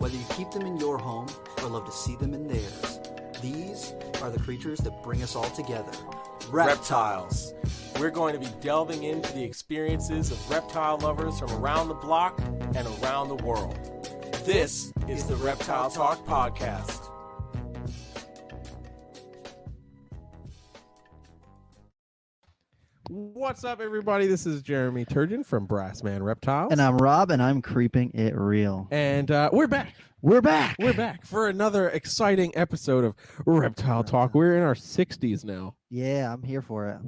Whether you keep them in your home or love to see them in theirs, these are the creatures that bring us all together. Reptiles. We're going to be delving into the experiences of reptile lovers from around the block and around the world. This is the Reptile Talk Podcast. What's up, everybody? This is Jeremy Turgeon from Brassman Reptiles. And I'm Rob, and I'm keeping it real. And we're back. We're back. We're back for another exciting episode of Reptile Talk. We're in our 60s now. Yeah, I'm here for it.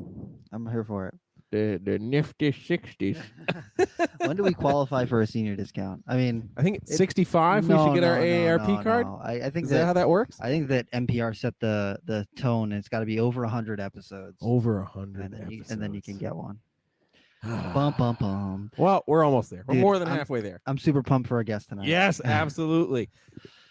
I'm here for it. The nifty 60s. When do we qualify for a senior discount? I mean, I think 65 we should get our AARP card. No. I think is that how that works? I think that NPR set the tone, and it's got to be over 100 episodes. Over 100 episodes. And then you can get one. Bum, bum, bum. Well, we're almost there. We're Dude, more than halfway there. I'm super pumped for our guest tonight. Yes, absolutely.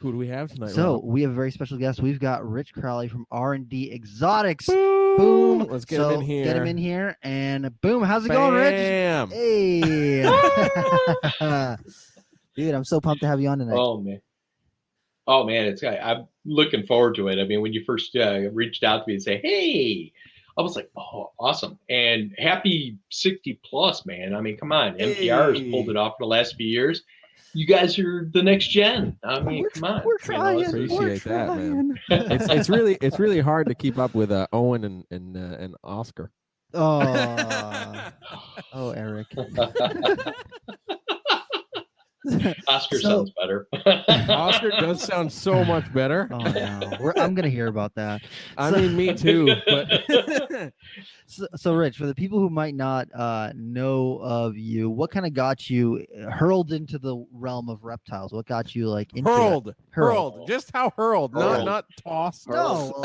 Who do we have tonight? So Rob? we have a very special guest. We've got Rich Crowley from R&D Exotics. Boom. Boom. Let's get him in here. Get him in here, and boom. How's it going, Rich? Bam. Hey. Dude, I'm so pumped to have you on tonight. Oh man, I'm looking forward to it. I mean, when you first reached out to me and say, "Hey," I was like, "Oh, awesome!" And happy 60 plus, man. I mean, come on, NPR has pulled it off for the last few years. You guys are the next gen. I mean, come on. We're trying. Appreciate that, man. It's really hard to keep up with Owen and Oscar. Oh, Eric. Oscar sounds better. Oscar does sound so much better. Oh no, I'm gonna hear about that. I mean, me too. But so, Rich, for the people who might not know of you, what kind of got you hurled into the realm of reptiles? What got you like into hurled? Just how hurled? Not tossed. No,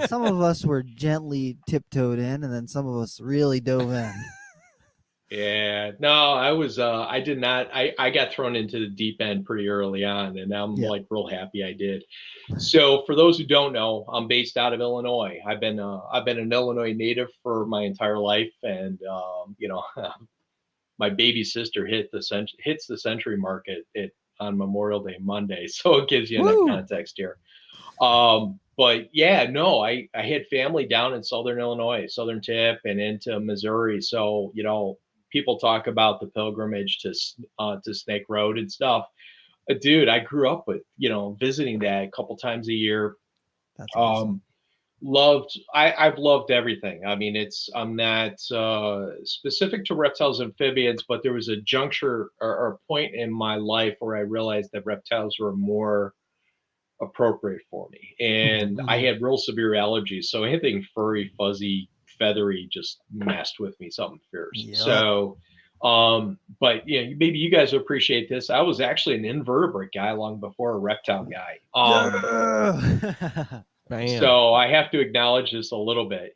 some of us were gently tiptoed in, and then some of us really dove in. Yeah, no, I did not. I got thrown into the deep end pretty early on, and I'm like real happy I did. So for those who don't know, I'm based out of Illinois. I've been an Illinois native for my entire life, and my baby sister hits the century mark on Memorial Day Monday, so it gives you enough context here. But yeah, no, I had family down in Southern Illinois, Southern Tip, and into Missouri. So people talk about the pilgrimage to Snake Road and stuff. Dude, I grew up with, visiting that a couple times a year. That's awesome. I've loved everything. I mean, I'm not specific to reptiles and amphibians, but there was a juncture or a point in my life where I realized that reptiles were more appropriate for me. And I had real severe allergies. So anything furry, fuzzy, feathery just messed with me something fierce. Yep. So but maybe you guys appreciate this. I was actually an invertebrate guy long before a reptile guy. So I have to acknowledge this a little bit.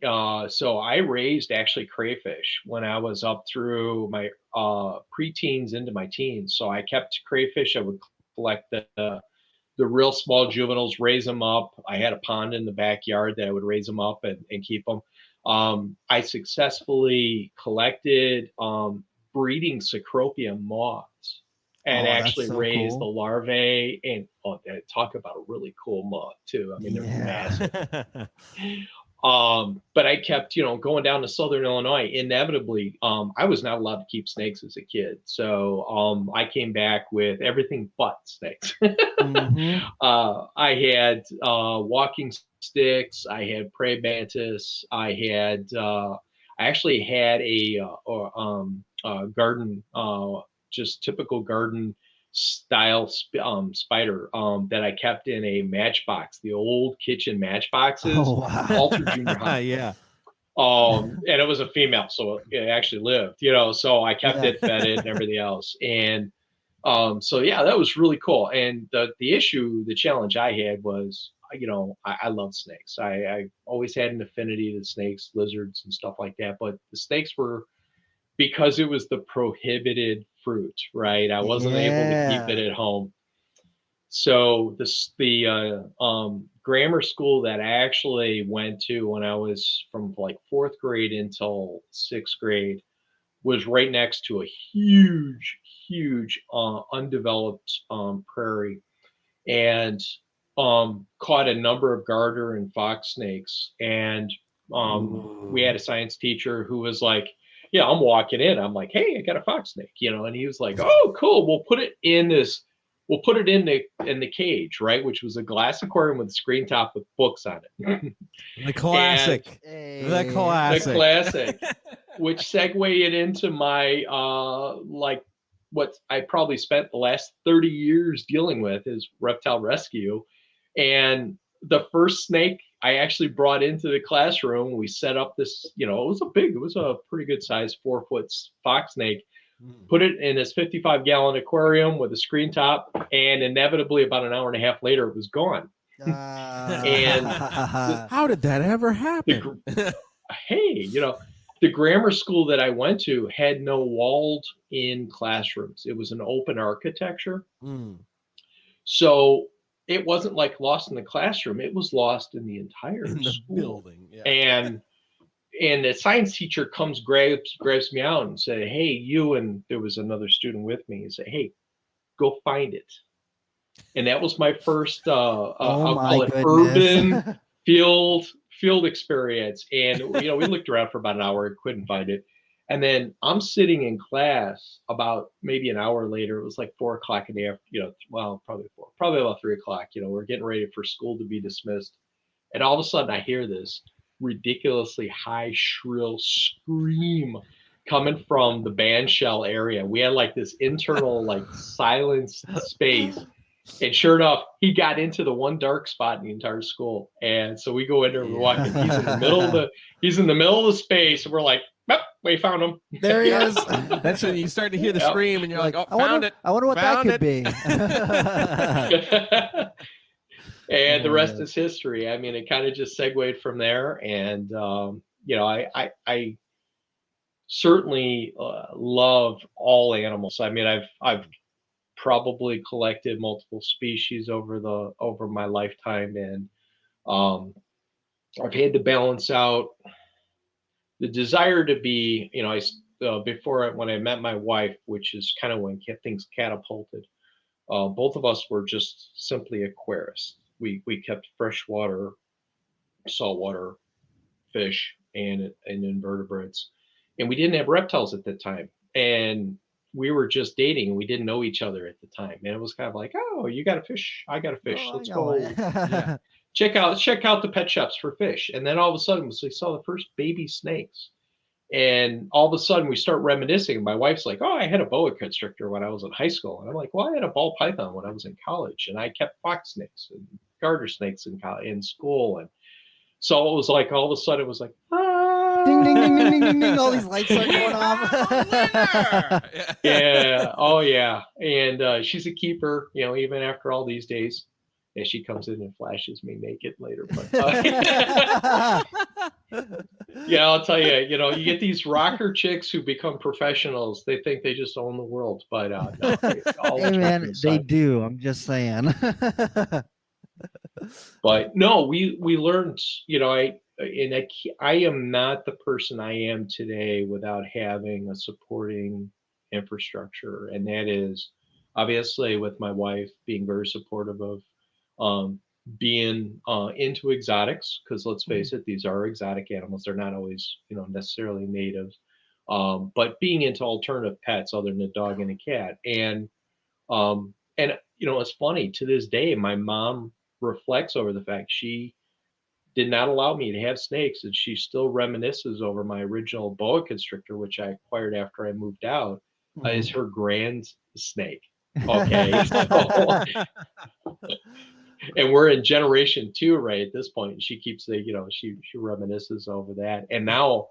So I raised actually crayfish when I was up through my preteens into my teens. So I kept crayfish. I would collect the real small juveniles, raise them up. I had a pond in the backyard that I would raise them up and keep them. I successfully collected breeding Cecropia moths and actually raised the larvae. And talk about a really cool moth too. I mean, they're massive. But I kept, going down to Southern Illinois. Inevitably, I was not allowed to keep snakes as a kid. So I came back with everything but snakes. I had walking sticks. I had prey mantis. I actually had a garden, just typical garden style spider that I kept in a matchbox, the old kitchen matchboxes. Oh, wow. Ultra junior high. Yeah. And it was a female, so it actually lived, so I kept it, fed it and everything else. And so yeah, that was really cool. And the challenge I had was, I love snakes. I always had an affinity to snakes, lizards and stuff like that, but the snakes were, because it was the prohibited fruit, right? I wasn't able to keep it at home. So the grammar school that I actually went to when I was from like 4th grade until 6th grade was right next to a huge undeveloped prairie, and caught a number of garter and fox snakes. And we had a science teacher who was like, yeah, I'm walking in. I'm like, hey, I got a fox snake, and he was like, oh, cool. We'll put it in the cage, right? Which was a glass aquarium with a screen top with books on it. The classic. The classic. Which segued it into my like what I probably spent the last 30 years dealing with is reptile rescue. And the first snake I actually brought into the classroom, we set up this, it was a pretty good size 4-foot fox snake, put it in this 55-gallon aquarium with a screen top, and inevitably about an hour and a half later, it was gone. And how did that ever happen? The grammar school that I went to had no walled-in classrooms. It was an open architecture. So it wasn't like lost in the classroom. It was lost in the entire school. Building. Yeah. And the science teacher comes, grabs me out and say, hey, you, and there was another student with me, and say, hey, go find it. And that was my first, I'll call it urban field experience. And, we looked around for about an hour and couldn't find it. And then I'm sitting in class about maybe an hour later. It was like 4 o'clock in the afternoon, probably about 3 o'clock. We're getting ready for school to be dismissed. And all of a sudden I hear this ridiculously high, shrill scream coming from the band shell area. We had like this internal, like silenced space. And sure enough, he got into the one dark spot in the entire school. And so we go in there and we're walking. He's in the middle of the space. And we're like, oh, we found him. There he is. That's when you start to hear the scream and you're like, oh, found it. I wonder what that could be. And the rest is history. I mean, it kind of just segued from there. And, I certainly love all animals. I mean, I've probably collected multiple species over my lifetime. And I've had to balance out the desire to be, when I met my wife, which is kind of when things catapulted, both of us were just simply aquarists. We kept freshwater, saltwater fish and invertebrates, and we didn't have reptiles at the time. And we were just dating. We didn't know each other at the time. And it was kind of like, oh, you got a fish. I got a fish. Let's go. Yeah. Check out the pet shops for fish. And then all of a sudden we saw the first baby snakes. And all of a sudden we start reminiscing. My wife's like, oh, I had a boa constrictor when I was in high school. And I'm like, well, I had a ball python when I was in college. And I kept fox snakes and garter snakes in school. And so it was like, all of a sudden it was like, ding, ding, ding, ding, ding, ding, ding. All these lights are going off. Yeah. Oh, yeah. And she's a keeper, even after all these days. And she comes in and flashes me naked later. But I'll tell you, you get these rocker chicks who become professionals. They think they just own the world. But no, hey, man, they do. I'm just saying. But no, we learned, I am not the person I am today without having a supporting infrastructure. And that is obviously with my wife being very supportive of being into exotics, because let's face it, these are exotic animals. They're not always, necessarily natives, but being into alternative pets other than a dog and a cat. And it's funny, to this day, my mom reflects over the fact she did not allow me to have snakes, and she still reminisces over my original boa constrictor, which I acquired after I moved out, is her grand snake. Okay. And we're in generation 2 right at this point. And she keeps she reminisces over that. And now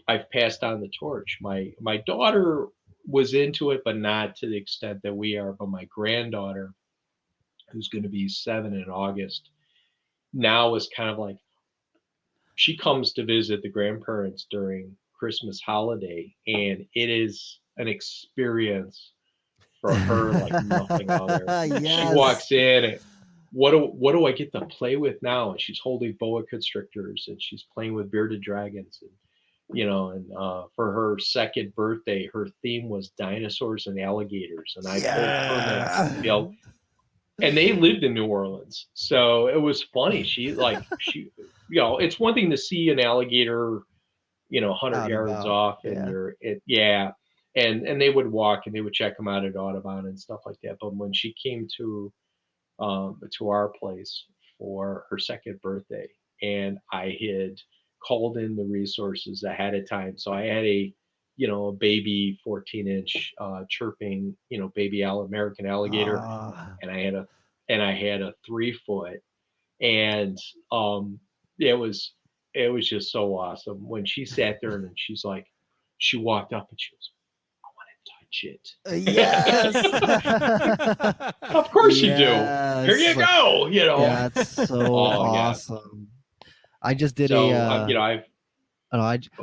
I've passed on the torch. My daughter was into it, but not to the extent that we are. But my granddaughter, who's going to be 7 in August, now is kind of like, she comes to visit the grandparents during Christmas holiday, and it is an experience for her like nothing other. Yes. She walks in and what do I get to play with now? And she's holding boa constrictors and she's playing with bearded dragons. And and for her second birthday, her theme was dinosaurs and alligators. And I told Kermit, and they lived in New Orleans. So it was funny. She, it's one thing to see an alligator, 100 yards off and and they would walk and they would check them out at Audubon and stuff like that. But when she came to our place for her second birthday, and I had called in the resources ahead of time, so I had a baby 14-inch chirping baby American alligator, and I had a 3-foot, and it was just so awesome when she sat there and she's like, she walked up and she goes, it. Yes. Of course you do. Here you go. That's so awesome. Yeah. I just did I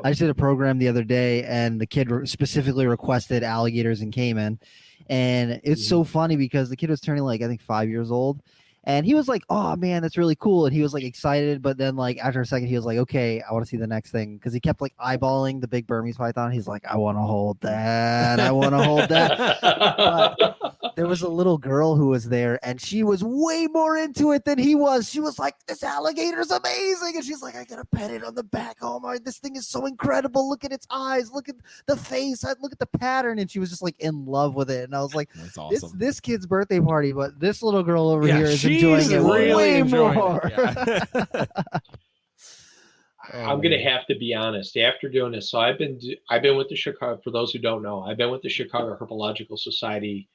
just did a program the other day, and the kid specifically requested alligators in Cayman, and it's so funny because the kid was turning I think 5 years old. And he was like, "Oh man, that's really cool," and he was excited. But then after a second, he was like, "Okay, I want to see the next thing," because he kept eyeballing the big Burmese python. He's like, "I want to hold that. I want to hold that." But there was a little girl who was there, and she was way more into it than he was. She was like, "This alligator's amazing," and she's like, "I gotta pet it on the back. Oh my, this thing is so incredible. Look at its eyes. Look at the face. Look at the pattern." And she was just in love with it. And I was like, "That's awesome. This kid's birthday party, but this little girl over here is enjoying it way more." I'm going to have to be honest. After doing this, so I've been with the Chicago. For those who don't know, I've been with the Chicago Herpetological Society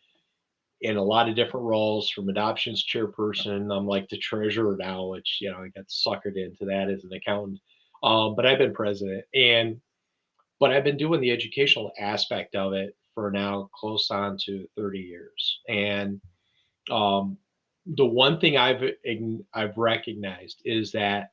in a lot of different roles, from adoptions chairperson. I'm like the treasurer now, which I got suckered into that as an accountant. But I've been president, but I've been doing the educational aspect of it for now close on to 30 years. And the one thing I've recognized is that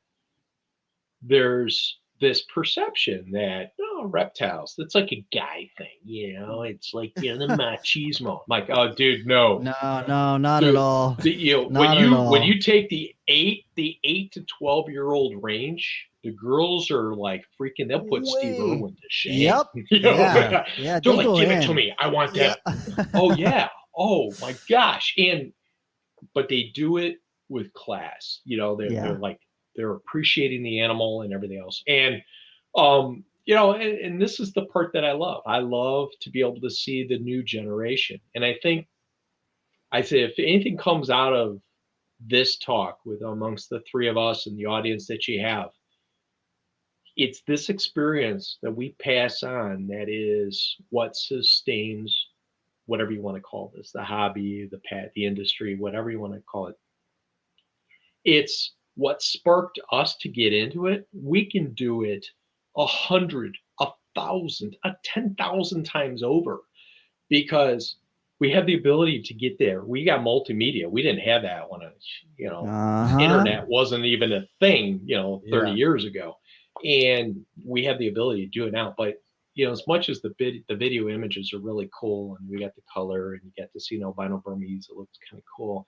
there's this perception that reptiles, that's like a guy thing, it's like the machismo. I'm like, oh dude, no, not at all. When you take the 8 to 12-year-old range, the girls are freaking, they'll put Steve Irwin to shame. Yep. They're like, give it to me, I want that. Oh yeah, oh my gosh. But they do it with class. They're appreciating the animal and everything else. And, and this is the part that I love. I love to be able to see the new generation. And I say, if anything comes out of this talk with amongst the three of us and the audience that you have, it's this experience that we pass on that is what sustains whatever you want to call this, the hobby, the industry, whatever you want to call it. It's what sparked us to get into it. We can do it 100, 1,000, 10,000 times over because we have the ability to get there. We got multimedia. We didn't have that when internet wasn't even a thing, 30 years ago. And we have the ability to do it now. But as much as the video images are really cool, and we got the color, and you get to see albino Burmese, it looks kind of cool.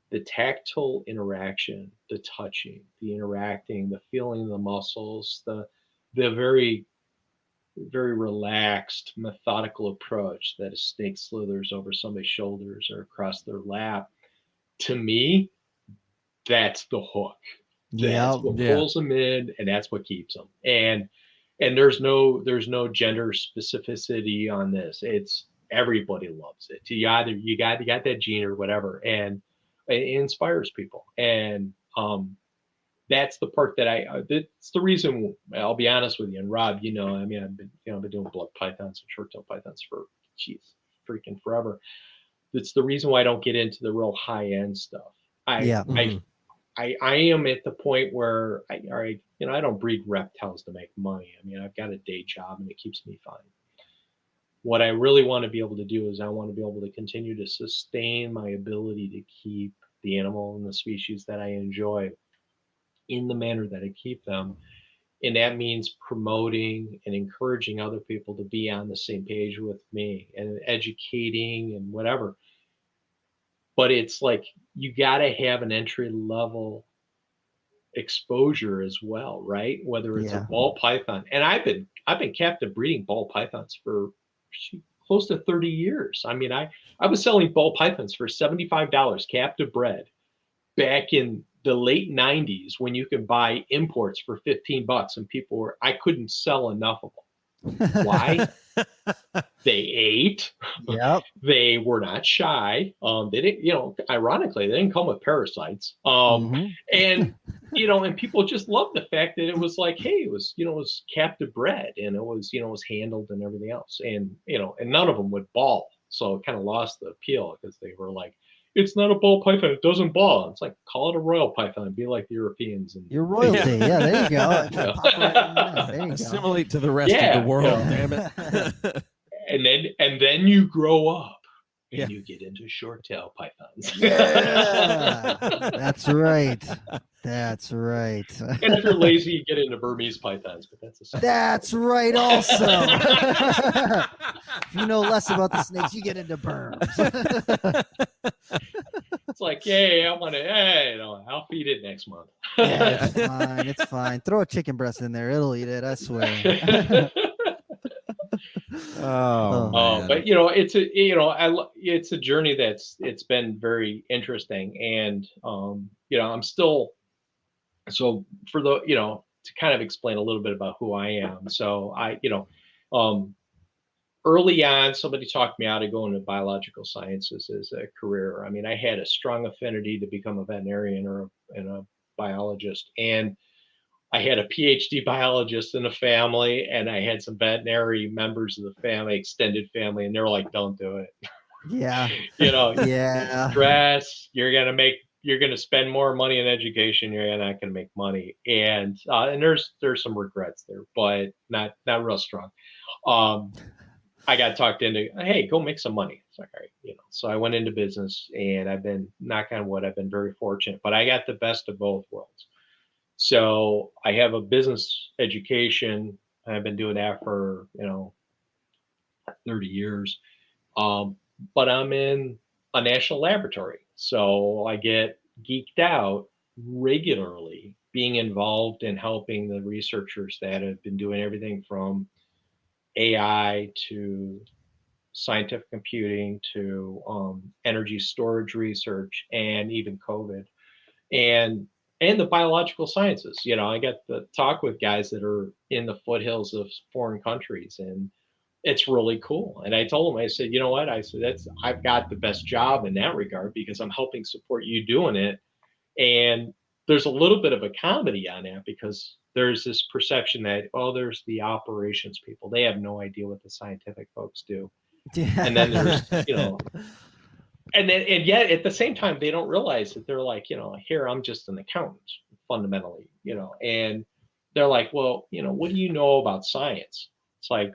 The tactile interaction, the touching, the interacting, the feeling of the muscles, the very, very relaxed, methodical approach that a snake slithers over somebody's shoulders or across their lap. To me, that's the hook. That's what pulls them in, and that's what keeps them. And there's no gender specificity on this. It's everybody loves it. You got that gene or whatever, and it inspires people. And that's the part that it's the reason. I'll be honest with you, and Rob, I've been doing blood pythons and short tail pythons for freaking forever. It's the reason why I don't get into the real high end stuff. I am at the point where I don't breed reptiles to make money. I've got a day job and it keeps me fine. What I really want to be able to do is I want to be able to continue to sustain my ability to keep the animal and the species that I enjoy in the manner that I keep them. And that means promoting and encouraging other people to be on the same page with me and educating and whatever. But it's like, you got to have an entry level exposure as well, right? Whether it's a ball python, and I've been captive breeding ball pythons for close to 30 years. I mean, I was selling ball pythons for $75 captive bred back in the late 90s when you could buy imports for $15 and I couldn't sell enough of them. Why? They ate. Yep. They were not shy. They didn't, ironically, they didn't come with parasites. And, and people just loved the fact that it was like, hey, it was captive bred and it was handled and everything else. And, and none of them would ball. So it kind of lost the appeal because they were like, it's not a ball python. It doesn't ball. It's like, call it a royal python. Be like the Europeans. And you're royalty. Yeah, there you go. There you assimilate to the rest of the world. Damn it. and then you grow up and you get into short tail pythons. Yeah, that's right. That's right. And if you're lazy, you get into Burmese pythons, but that's right. Also, if you know less about the snakes, you get into burms. It's like, hey, I'll feed it next month. Yeah, it's fine. It's fine. Throw a chicken breast in there; it'll eat it. I swear. But it's a journey it's been very interesting, and I'm still. So for to kind of explain a little bit about who I am. So early on, somebody talked me out of going to biological sciences as a career. I mean, I had a strong affinity to become a veterinarian and a biologist. And I had a PhD biologist in the family, and I had some veterinary members of the family, extended family, and they were like, don't do it. Yeah. Stress, you're going to spend more money in education. You're not going to make money. And there's some regrets there, but not real strong. I got talked into, hey, go make some money. It's like, all right, so I went into business, and I've been, knock on wood, I've been very fortunate, but I got the best of both worlds. So I have a business education. I've been doing that for, 30 years. But I'm in a national laboratory. So I get geeked out regularly being involved in helping the researchers that have been doing everything from AI to scientific computing to energy storage research and even COVID and the biological sciences. I get to talk with guys that are in the foothills of foreign countries, and it's really cool. And I told him, I said, you know what? I said, I've got the best job in that regard because I'm helping support you doing it. And there's a little bit of a comedy on that because there's this perception that, there's the operations people. They have no idea what the scientific folks do. And then there's, and yet at the same time, they don't realize that they're like, here, I'm just an accountant fundamentally, and they're like, well, what do you know about science? It's like,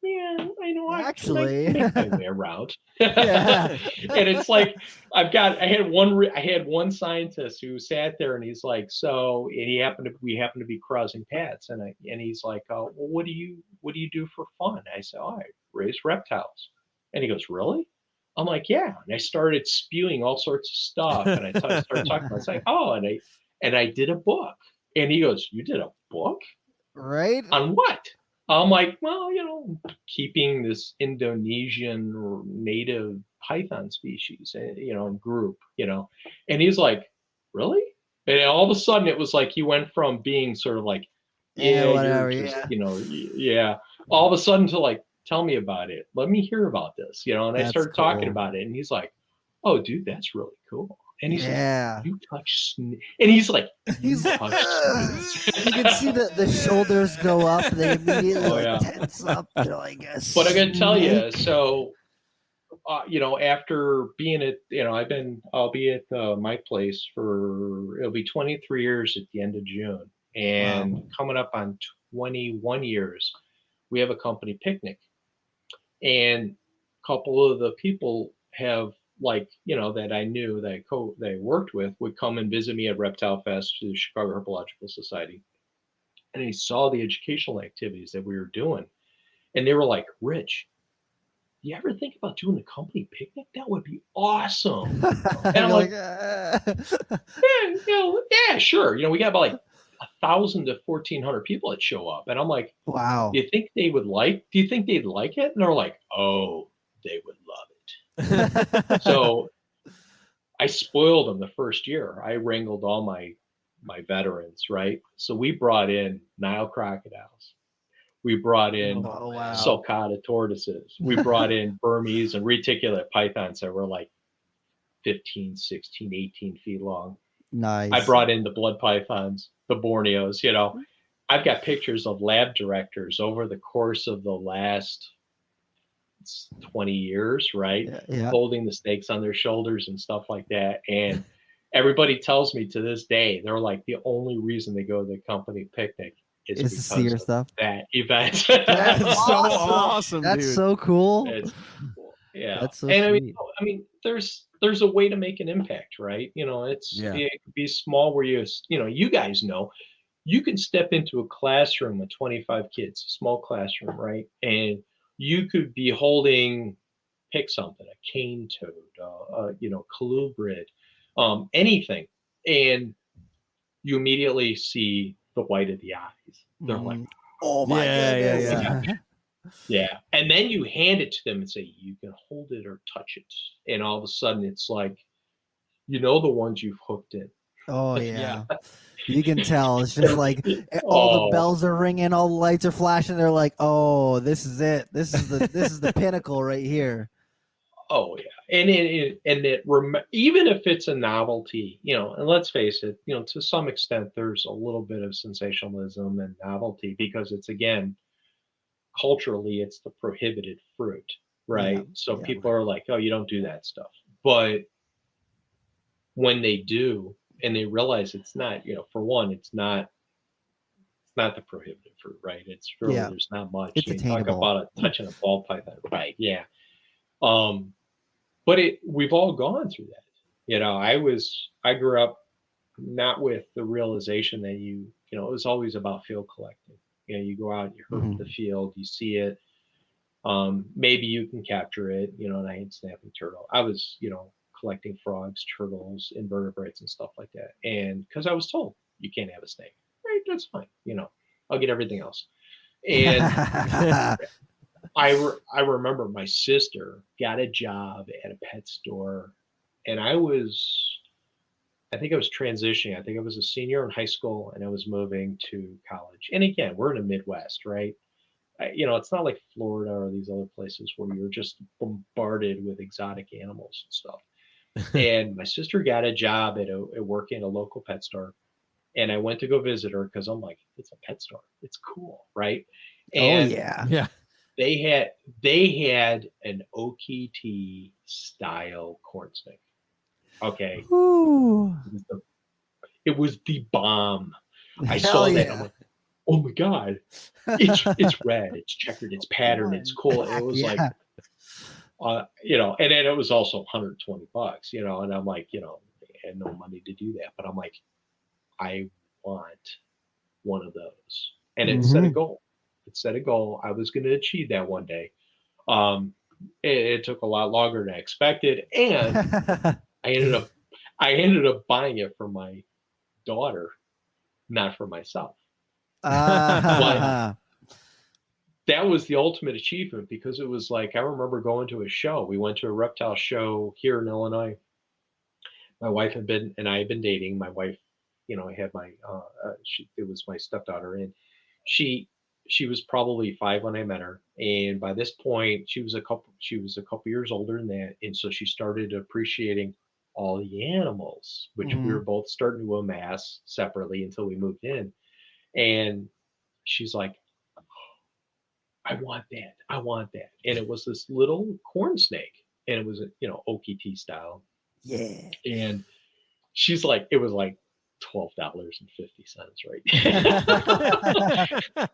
yeah, I know. Actually, I make my way around. And it's like I had one scientist who sat there, and he's like, we happened to be crossing paths, and he's like, well, what do you do for fun? I said, I raise reptiles, and he goes, really? I'm like, yeah. And I started spewing all sorts of stuff, and I started talking about. It's like, and I did a book, and he goes, you did a book, right? On what? I'm like, well, keeping this Indonesian native python species, group, and he's like, really? And all of a sudden it was like, he went from being sort of like, whatever, all of a sudden to like, tell me about it. Let me hear about this, and I started talking about it, and he's like, oh, dude, that's really cool. And he's like, you touch snakes. And he's like, you touch snakes. You can see the shoulders go up. They immediately tense up. They're like, but I'm going to tell you, so, after being at, I'll be at my place it'll be 23 years at the end of June. And coming up on 21 years, we have a company picnic. And a couple of the people have, that I knew that I worked with would come and visit me at Reptile Fest to the Chicago Herpetological Society. And he saw the educational activities that we were doing. And they were like, Rich, you ever think about doing a company picnic? That would be awesome. And I'm I'm like, yeah, yeah, sure. We got about like 1,000 to 1,400 people that show up. And I'm like, wow. do you think they'd like it? And they're like, oh, they would love it. So I spoiled them the first year. I wrangled all my veterans, right? So we brought in Nile crocodiles. We brought in sulcata tortoises. We brought in Burmese and reticulate pythons that were like 15, 16, 18 feet long. Nice. I brought in the blood pythons, the Borneos. I've got pictures of lab directors over the course of the last 20 years, right? Yeah. Holding the snakes on their shoulders and stuff like that. And everybody tells me to this day, they're like, the only reason they go to the company picnic is to see your stuff. That event. That's so awesome. That's dude. so cool. It's cool. Yeah. That's so and sweet. I mean, there's a way to make an impact, right? It could be small where you guys know, you can step into a classroom with 25 kids, a small classroom, right? And you could be holding, pick something, a cane toad, colubrid, anything. And you immediately see the white of the eyes. They're like, oh my goodness. Yeah. And then you hand it to them and say, you can hold it or touch it. And all of a sudden it's like, the ones you've hooked in. Oh yeah. You can tell. It's just like all the bells are ringing, all the lights are flashing. They're like, oh, this is it. This is the pinnacle right here. Oh yeah. And even if it's a novelty, and let's face it, to some extent, there's a little bit of sensationalism and novelty because it's, again, culturally, it's the prohibited fruit, right? Yeah, so people are like, oh, you don't do that stuff. But when they do, and they realize it's not, for one, it's not the prohibited fruit, right? It's really, there's not much. It's attainable. Talk about touching a ball python, right? Yeah. But we've all gone through that. I grew up not with the realization that it was always about field collecting. You go out, you herd the field, you see it. Maybe you can capture it, and I ain't snapping turtle. I was, collecting frogs, turtles, invertebrates and stuff like that. And because I was told you can't have a snake, right? That's fine. I'll get everything else. And I remember my sister got a job at a pet store, and I think I was transitioning. I think I was a senior in high school, and I was moving to college. And again, we're in the Midwest, right? It's not like Florida or these other places where you're just bombarded with exotic animals and stuff. And my sister got a job at working at a local pet store, and I went to go visit her because I'm like, it's a pet store, it's cool, right? And yeah. They had an OKT style corn snake. Okay. Ooh. It was the bomb. I saw that. I'm like, oh my God. It's red, it's checkered, it's patterned, it's cool. It was like, and then it was also $120, and I'm like, I had no money to do that, but I'm like, I want one of those. And it set a goal. I was going to achieve that one day. It took a lot longer than I expected, and I ended up buying it for my daughter, not for myself. But that was the ultimate achievement because it was like, I remember going to a show. We went to a reptile show here in Illinois. My wife and I had been dating. My wife, I had my, it was my stepdaughter, and she was probably 5 when I met her. And by this point, she was a couple years older than that. And so she started appreciating all the animals, which we were both starting to amass separately until we moved in. And she's like, I want that. And it was this little corn snake, and it was, OKT style. Yeah. And she's like, it was like $12.50, right?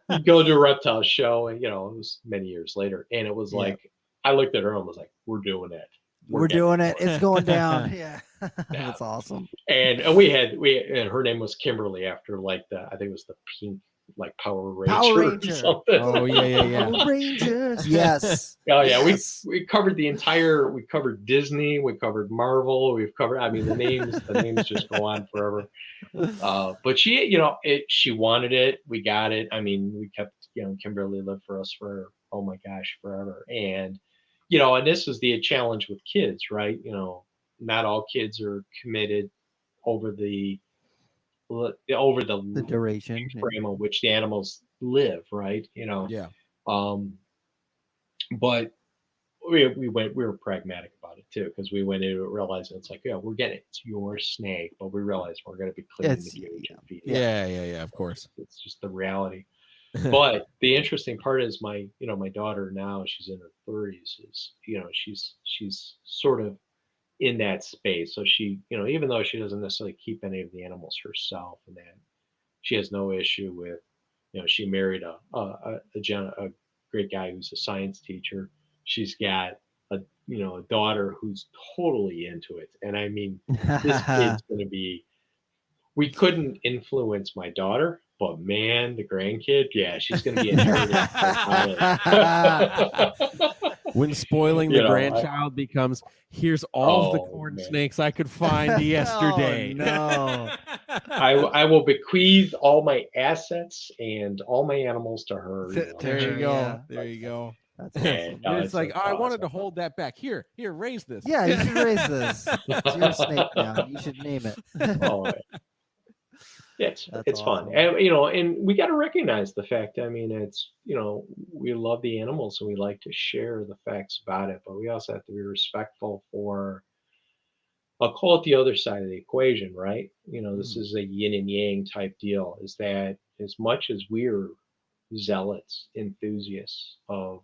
You go to a reptile show, and, it was many years later. And it was like, I looked at her and was like, we're doing it. We're doing it. It's going down. Yeah. That's awesome. And we had, and her name was Kimberly after I think it was the pink like Power Rangers or something. Oh yeah. Power Rangers. Yes. Oh yeah, we covered we covered Disney, we covered Marvel, the names just go on forever. But she, she wanted it, we got it. I mean, we kept, Kimberly lived for us for, oh my gosh, forever. And, and this is the challenge with kids, right? Not all kids are committed over the duration frame on which the animals live, right? Yeah. But we were pragmatic about it too, because we went into it realizing it's like, we're getting it's your snake, but we realized we're going to be cleaning the cage and feeding. Yeah, of course. It's just the reality. But the interesting part is my daughter now, she's in her 30s, is she's sort of in that space. So she, even though she doesn't necessarily keep any of the animals herself, and that she has no issue with, she married a great guy who's a science teacher. She's got a daughter who's totally into it. And I mean, this kid's going to be, we couldn't influence my daughter, but man, the grandkid, yeah, she's going to be inherited. When spoiling the grandchild becomes, here's all the corn snakes I could find yesterday. No. I will bequeath all my assets and all my animals to her. There you go. Yeah. There you go. That's awesome. It's like, I wanted to hold that back. Here, raise this. Yeah, you should raise this. It's your snake now. You should name it. It's awesome. fun. And, and we got to recognize the fact, I mean, it's, we love the animals and we like to share the facts about it, but we also have to be respectful for, I'll call it the other side of the equation, right? This is a yin and yang type deal, is that as much as we're zealots, enthusiasts of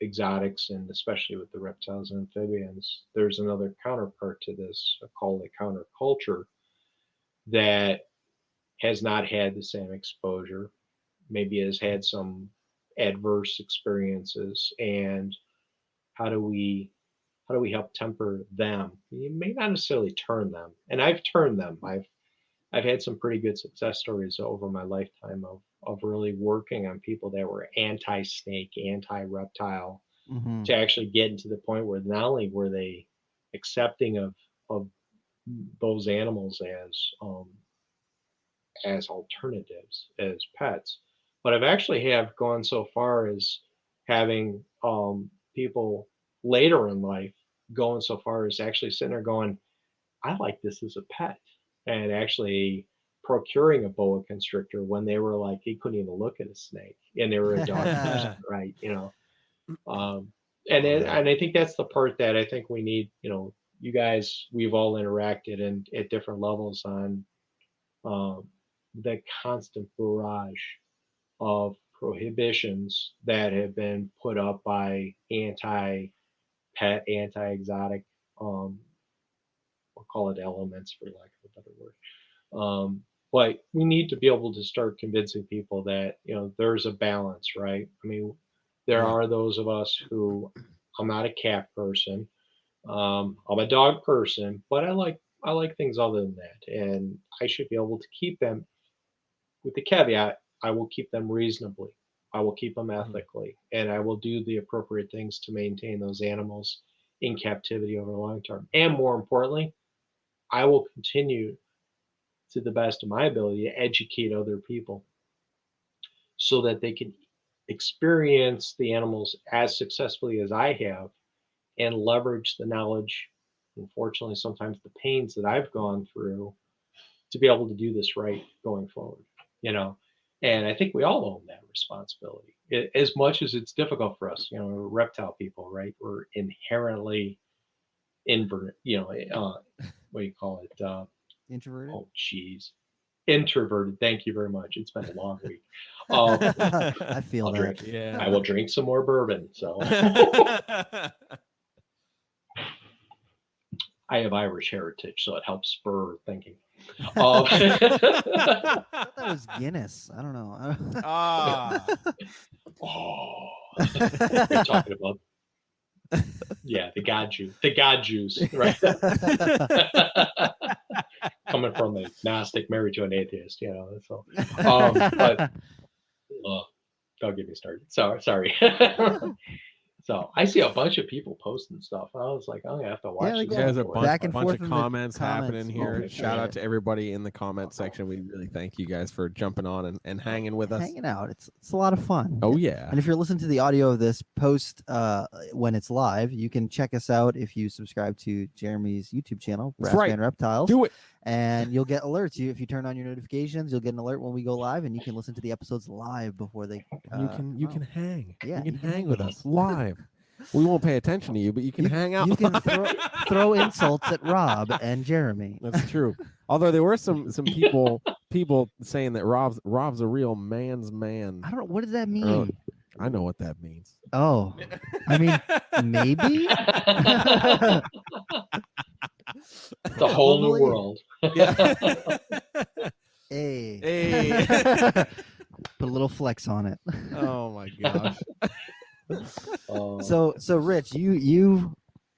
exotics, and especially with the reptiles and amphibians, there's another counterpart to this, I call it counterculture, that has not had the same exposure, maybe has had some adverse experiences, and how do we help temper them? You may not necessarily turn them, and I've turned them. I've had some pretty good success stories over my lifetime of really working on people that were anti-snake, anti-reptile, to actually getting to the point where not only were they accepting of those animals as alternatives, as pets, but I've actually have gone so far as having people later in life going so far as actually sitting there going, I like this as a pet, and actually procuring a boa constrictor when they were like, he couldn't even look at a snake, and they were a dog person, right? And I think that's the part that I think we need. You guys, we've all interacted at different levels on the constant barrage of prohibitions that have been put up by anti-pet, anti-exotic, we'll call it elements for lack of a better word. But we need to be able to start convincing people that, there's a balance, right? I mean, there are those of us who, I'm not a cat person, I'm a dog person, but I like things other than that, and I should be able to keep them, with the caveat, I will keep them reasonably, I will keep them ethically, and I will do the appropriate things to maintain those animals in captivity over the long term. And more importantly, I will continue to the best of my ability to educate other people so that they can experience the animals as successfully as I have, and leverage the knowledge, unfortunately sometimes the pains that I've gone through, to be able to do this right going forward. And I think we all own that responsibility, as much as it's difficult for us. We're reptile people, right? We're inherently what do you call it? Introverted. Oh, geez. Introverted. Thank you very much. It's been a long week. I feel that. Yeah. I will drink some more bourbon. So I have Irish heritage, so it helps spur thinking. I thought that was Guinness. I don't know. You're talking about the God juice, right? Coming from a Gnostic married to an atheist, so but Don't get me started. Sorry. So I see a bunch of people posting stuff. I was like, I have to watch. Yeah, there's a bunch of in the comments happening here. Oh, Shout out to everybody in the comment section. We really thank you guys for jumping on and hanging with us. Hanging out. It's a lot of fun. Oh yeah. And if you're listening to the audio of this post when it's live, you can check us out if you subscribe to Jeremy's YouTube channel, That's right. Reptiles. Do it. And you'll get alerts. If you turn on your notifications, you'll get an alert when we go live, and you can listen to the episodes live before they. You can hang. Yeah, you can hang with us live. We won't pay attention to you, but you can hang out. You can throw insults at Rob and Jeremy. That's true. Although there were some people saying that Rob's a real man's man. I don't know, what does that mean? I know what that means. Oh, I mean, maybe. It's a whole new world. Yeah. Hey. Put a little flex on it. Oh my gosh. So Rich, you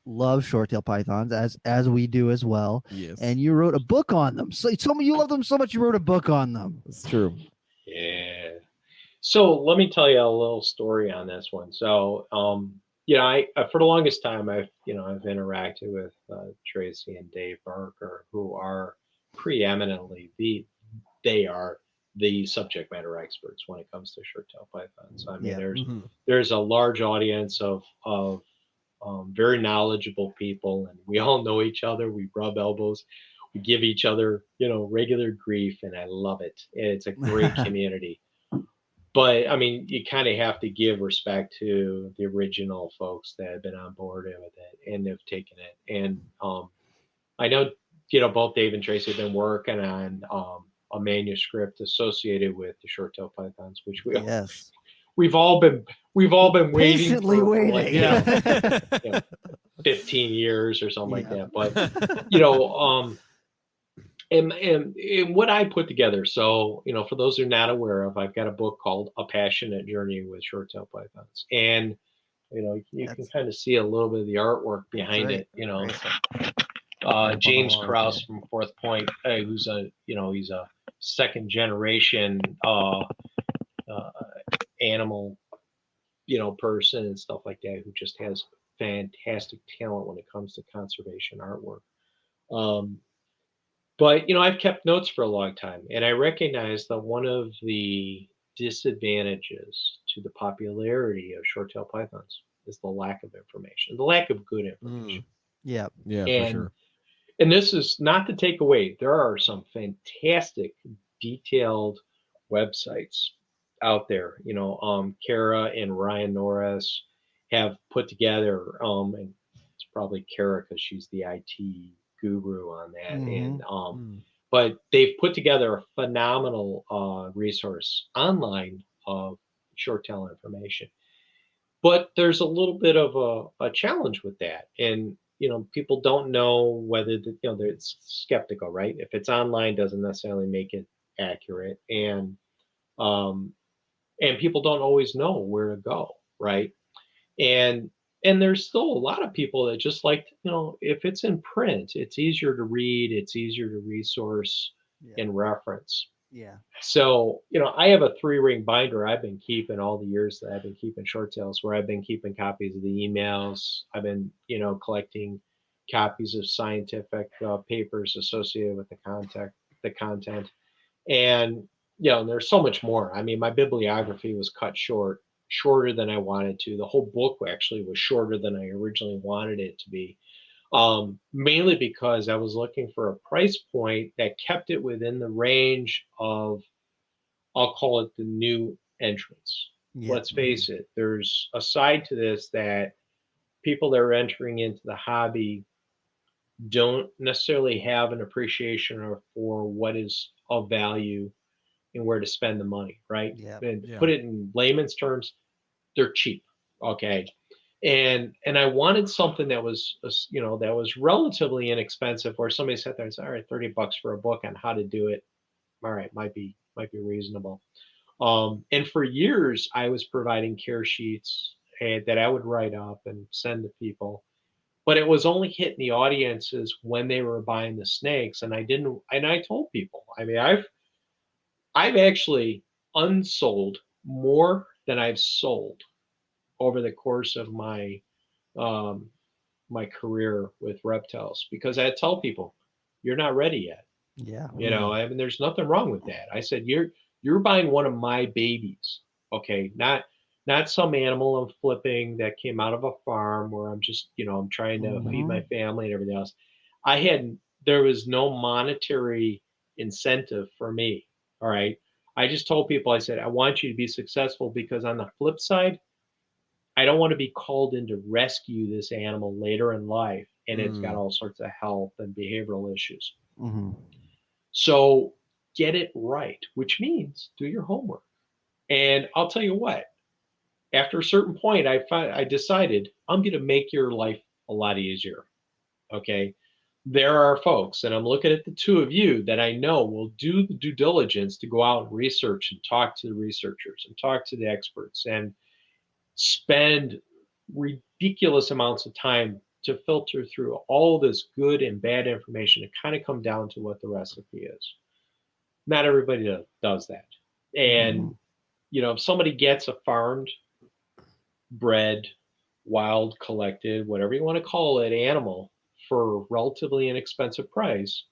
love short-tail pythons as we do as well. Yes. And you wrote a book on them. So you love them so much you wrote a book on them. It's true. Yeah. So let me tell you a little story on this one. So I for the longest time I've interacted with Tracy and Dave Barker, who are preeminently they are the subject matter experts when it comes to short-tail pythons. I mean, there's a large audience of very knowledgeable people, and we all know each other. We rub elbows, we give each other, regular grief, and I love it. It's a great community. But I mean, you kind of have to give respect to the original folks that have been on board with it and have taken it. And I know, both Dave and Tracy have been working on a manuscript associated with the short-tail pythons, which we've all been waiting patiently waiting. For like 15 years or something like that. But and what I put together. So for those who are not aware of, I've got a book called A Passionate Journey with Short-tail Pythons, and you can kind of see a little bit of the artwork behind it. James Krause from Fourth Point, who's he's a second generation animal person and stuff like that, who just has fantastic talent when it comes to conservation artwork. But I've kept notes for a long time, and I recognize that one of the disadvantages to the popularity of short-tail pythons is the lack of information, the lack of good information. Yeah, for sure. And this is not to take away. There are some fantastic, detailed websites out there. Kara and Ryan Norris have put together, and it's probably Kara because she's the IT guru on that. And but they've put together a phenomenal resource online of short-tail information. But there's a little bit of a challenge with that, and people don't know whether they're skeptical, right? If it's online, doesn't necessarily make it accurate, and people don't always know where to go, right? And there's still a lot of people that just like, if it's in print, it's easier to read, it's easier to resource and reference. Yeah. So, I have a 3-ring binder I've been keeping all the years that I've been keeping short tails, where I've been keeping copies of the emails. I've been, collecting copies of scientific papers associated with the content. And, there's so much more. I mean, my bibliography was cut shorter than I wanted to. The whole book actually was shorter than I originally wanted it to be. Mainly because I was looking for a price point that kept it within the range of, I'll call it the new entrants. Yeah. Let's face it, there's a side to this that people that are entering into the hobby don't necessarily have an appreciation for what is of value and where to spend the money, right? Yeah. And put it in layman's terms, they're cheap. Okay. And I wanted something that was, that was relatively inexpensive, where somebody sat there and said, all right, $30 for a book on how to do it. All right. Might be reasonable. And for years I was providing care sheets that I would write up and send to people, but it was only hitting the audiences when they were buying the snakes. And I told people, I mean, I've actually unsold more than I've sold over the course of my my career with reptiles, because I tell people, you're not ready yet. Yeah. You know, I mean, there's nothing wrong with that. I said, you're buying one of my babies, okay? Not some animal I'm flipping that came out of a farm where I'm just, you know, I'm trying to feed my family and everything else. There was no monetary incentive for me. All right. I just told people, I said, I want you to be successful, because on the flip side, I don't want to be called in to rescue this animal later in life and it's got all sorts of health and behavioral issues. So get it right, which means do your homework. And I'll tell you what, after a certain point, I decided I'm going to make your life a lot easier. Okay. There are folks, and I'm looking at the two of you that I know will do the due diligence to go out and research and talk to the researchers and talk to the experts and spend ridiculous amounts of time to filter through all this good and bad information to kind of come down to what the recipe is. Not everybody does that. And, you know, if somebody gets a farmed, bred, wild, collected, whatever you want to call it, animal for a relatively inexpensive price,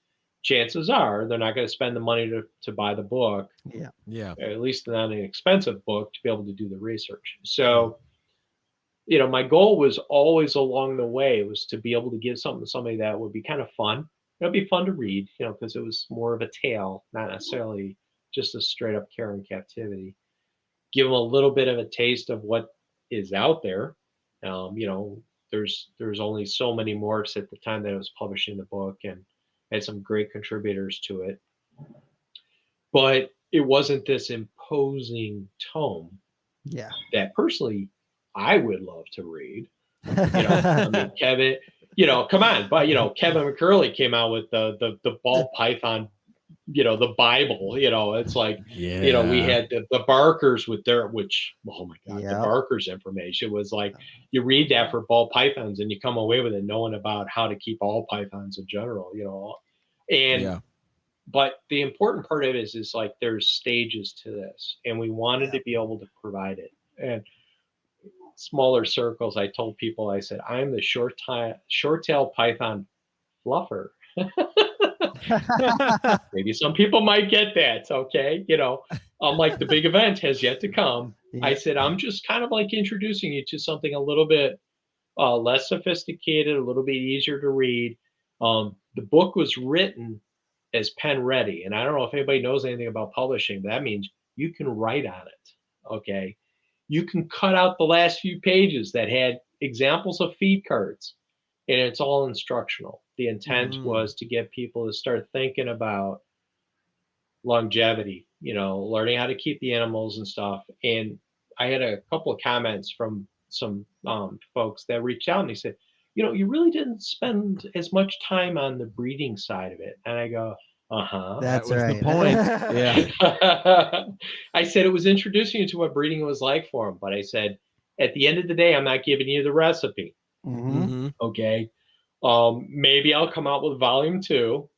chances are they're not going to spend the money to buy the book. Yeah. At least not an expensive book, to be able to do the research. So, you know, my goal was always along the way was to be able to give something to somebody that would be kind of fun. It'd be fun to read, you know, because it was more of a tale, not necessarily just a straight up care and captivity. Give them a little bit of a taste of what is out there. You know, there's only so many morphs at the time that I was publishing the book, and had some great contributors to it. But it wasn't this imposing tome that personally I would love to read. You know, I mean, Kevin, you know, come on, but you know, Kevin McCurley came out with the ball python, you know, the Bible, you know, it's like, you know, we had the Barkers with their, which, oh my God, the Barkers information was like, you read that for ball pythons and you come away with it knowing about how to keep all pythons in general, you know, and, but the important part of it is like, there's stages to this, and we wanted to be able to provide it. And smaller circles, I told people, I said, I'm the short tail python fluffer. Maybe some people might get that. Okay. You know, like the big event has yet to come. I said, I'm just kind of like introducing you to something a little bit less sophisticated, a little bit easier to read. The book was written as pen ready. And I don't know if anybody knows anything about publishing, but that means you can write on it. Okay. You can cut out the last few pages that had examples of feed cards, and it's all instructional. The intent was to get people to start thinking about longevity, you know, learning how to keep the animals and stuff. And I had a couple of comments from some folks that reached out and they said, you know, you really didn't spend as much time on the breeding side of it. And I go, that's that was right. the point. Yeah. I said it was introducing you to what breeding was like for them. But I said, at the end of the day, I'm not giving you the recipe. Okay. Maybe I'll come out with volume 2.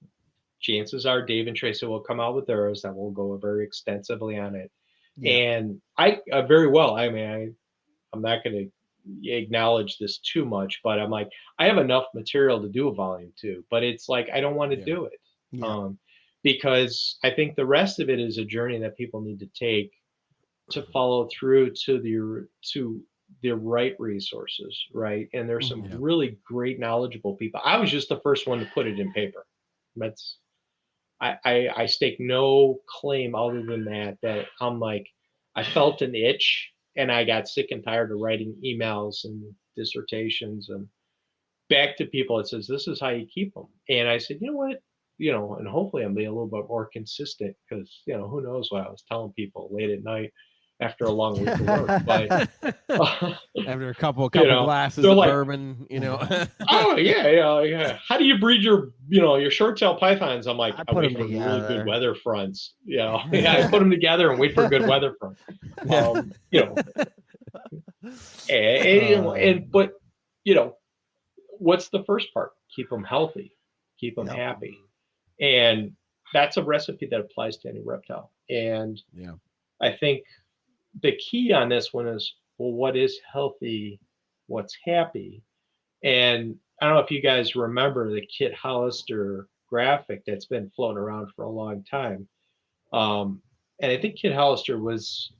Chances are Dave and Tracy will come out with theirs that will go very extensively on it. And I very well, I mean, I'm not going to acknowledge this too much, but I'm like, I have enough material to do a volume 2, but it's like, I don't want to do it. Because I think the rest of it is a journey that people need to take to follow through to the right resources, right? And there's some really great, knowledgeable people. I was just the first one to put it in paper. That's I stake no claim other than that I'm like, I felt an itch and I got sick and tired of writing emails and dissertations and back to people. It says, this is how you keep them. And I said, you know what? You know, and hopefully I'm being a little bit more consistent, because, you know, who knows what I was telling people late at night after a long week of work. But after a couple glasses of bourbon, you know. Oh yeah. How do you breed your short tail pythons? I'm like, I wait for really good weather fronts. You know, I put them together and wait for a good weather front. You know, but you know, what's the first part? Keep them healthy, keep them happy. And that's a recipe that applies to any reptile. And I think the key on this one is, well, what is healthy? What's happy? And I don't know if you guys remember the Kit Hollister graphic that's been floating around for a long time. And I think Kit Hollister was,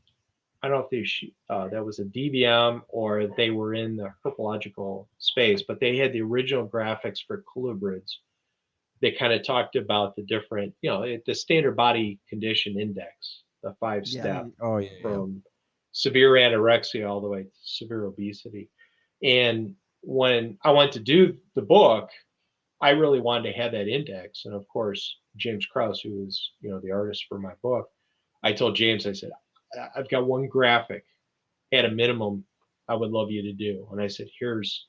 I don't know if that was a DVM or they were in the herpetological space, but they had the original graphics for colubrids. They kind of talked about the different, the standard body condition index, the 5-step from severe anorexia all the way to severe obesity. And when I went to do the book, I really wanted to have that index. And of course, James Krause, who was, the artist for my book, I told James, I said, I've got one graphic at a minimum I would love you to do. And I said, here's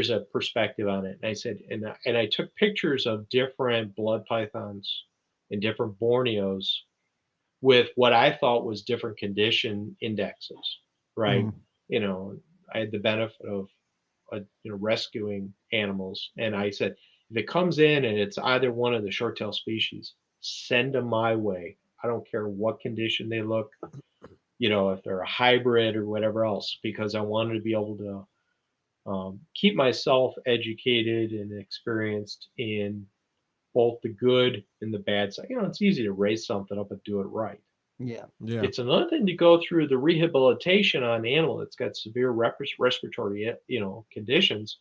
a perspective on it. And I said, and I took pictures of different blood pythons and different Borneos with what I thought was different condition indexes, right? I had the benefit of rescuing animals. And I said, if it comes in and it's either one of the short tail species, send them my way. I don't care what condition they look, if they're a hybrid or whatever else, because I wanted to be able to keep myself educated and experienced in both the good and the bad side. It's easy to raise something up and do it right. Yeah. It's another thing to go through the rehabilitation on an animal that's got severe respiratory, conditions,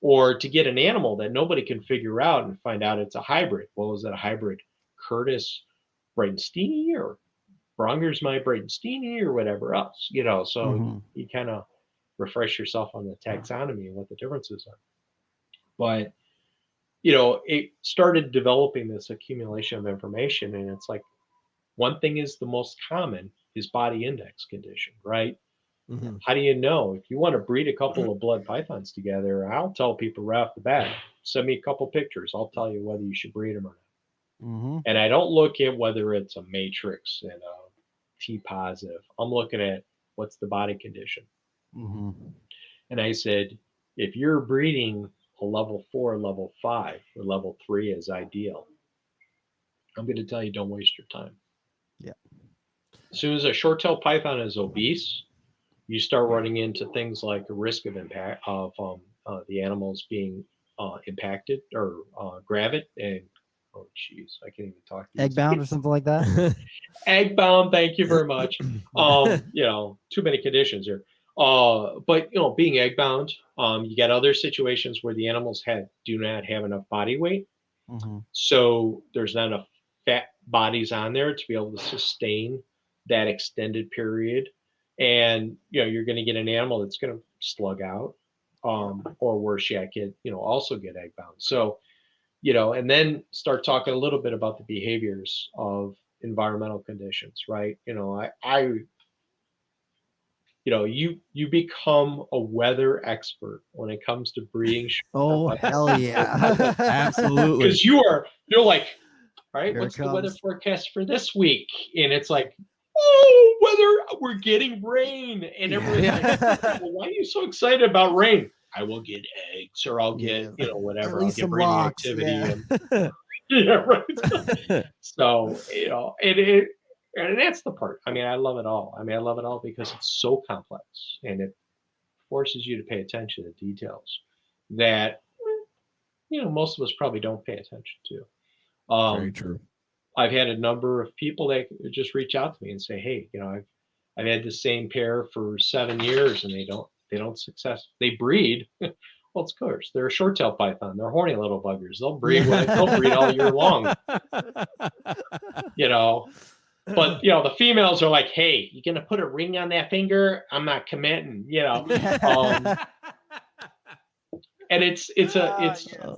or to get an animal that nobody can figure out and find out it's a hybrid. Well, is that a hybrid Curtis Breitensteini or Bronger's my Breitensteini or whatever else, so you kind of refresh yourself on the taxonomy and what the differences are. But, it started developing this accumulation of information, and it's like, one thing is the most common is body index condition, right? How do you know? If you want to breed a couple of blood pythons together, I'll tell people right off the bat, send me a couple pictures. I'll tell you whether you should breed them or not. And I don't look at whether it's a matrix and a T positive. I'm looking at what's the body condition. And I said, if you're breeding a level 4, level 5, or level 3 is ideal, I'm going to tell you, don't waste your time. Yeah. As soon as a short tail python is obese, you start running into things like a risk of impact of the animals being impacted or gravid and I can't even talk. Eggbound or something like that. Eggbound, thank you very much. Too many conditions here. But being eggbound, you got other situations where the animals do not have enough body weight, so there's not enough fat bodies on there to be able to sustain that extended period. And you're going to get an animal that's going to slug out, or worse yet, also get eggbound. So, and then start talking a little bit about the behaviors of environmental conditions, right? You become a weather expert when it comes to breeding. Oh, hell yeah. Absolutely. Because you're like, all right, what's the weather forecast for this week? And it's like, we're getting rain. And everyone's like, well, why are you so excited about rain? I will get eggs, or I'll get, whatever. I'll get breeding activity. Yeah, right. So, and that's the part. I mean, I love it all. I love it all because it's so complex and it forces you to pay attention to details that, most of us probably don't pay attention to. Very true. I've had a number of people that just reach out to me and say, hey, I've had the same pair for 7 years and they don't they breed. Well, of course, they're a short tail python. They're horny little buggers. They'll breed all year long. But the females are like, hey, you gonna put a ring on that finger? I'm not committing, and it's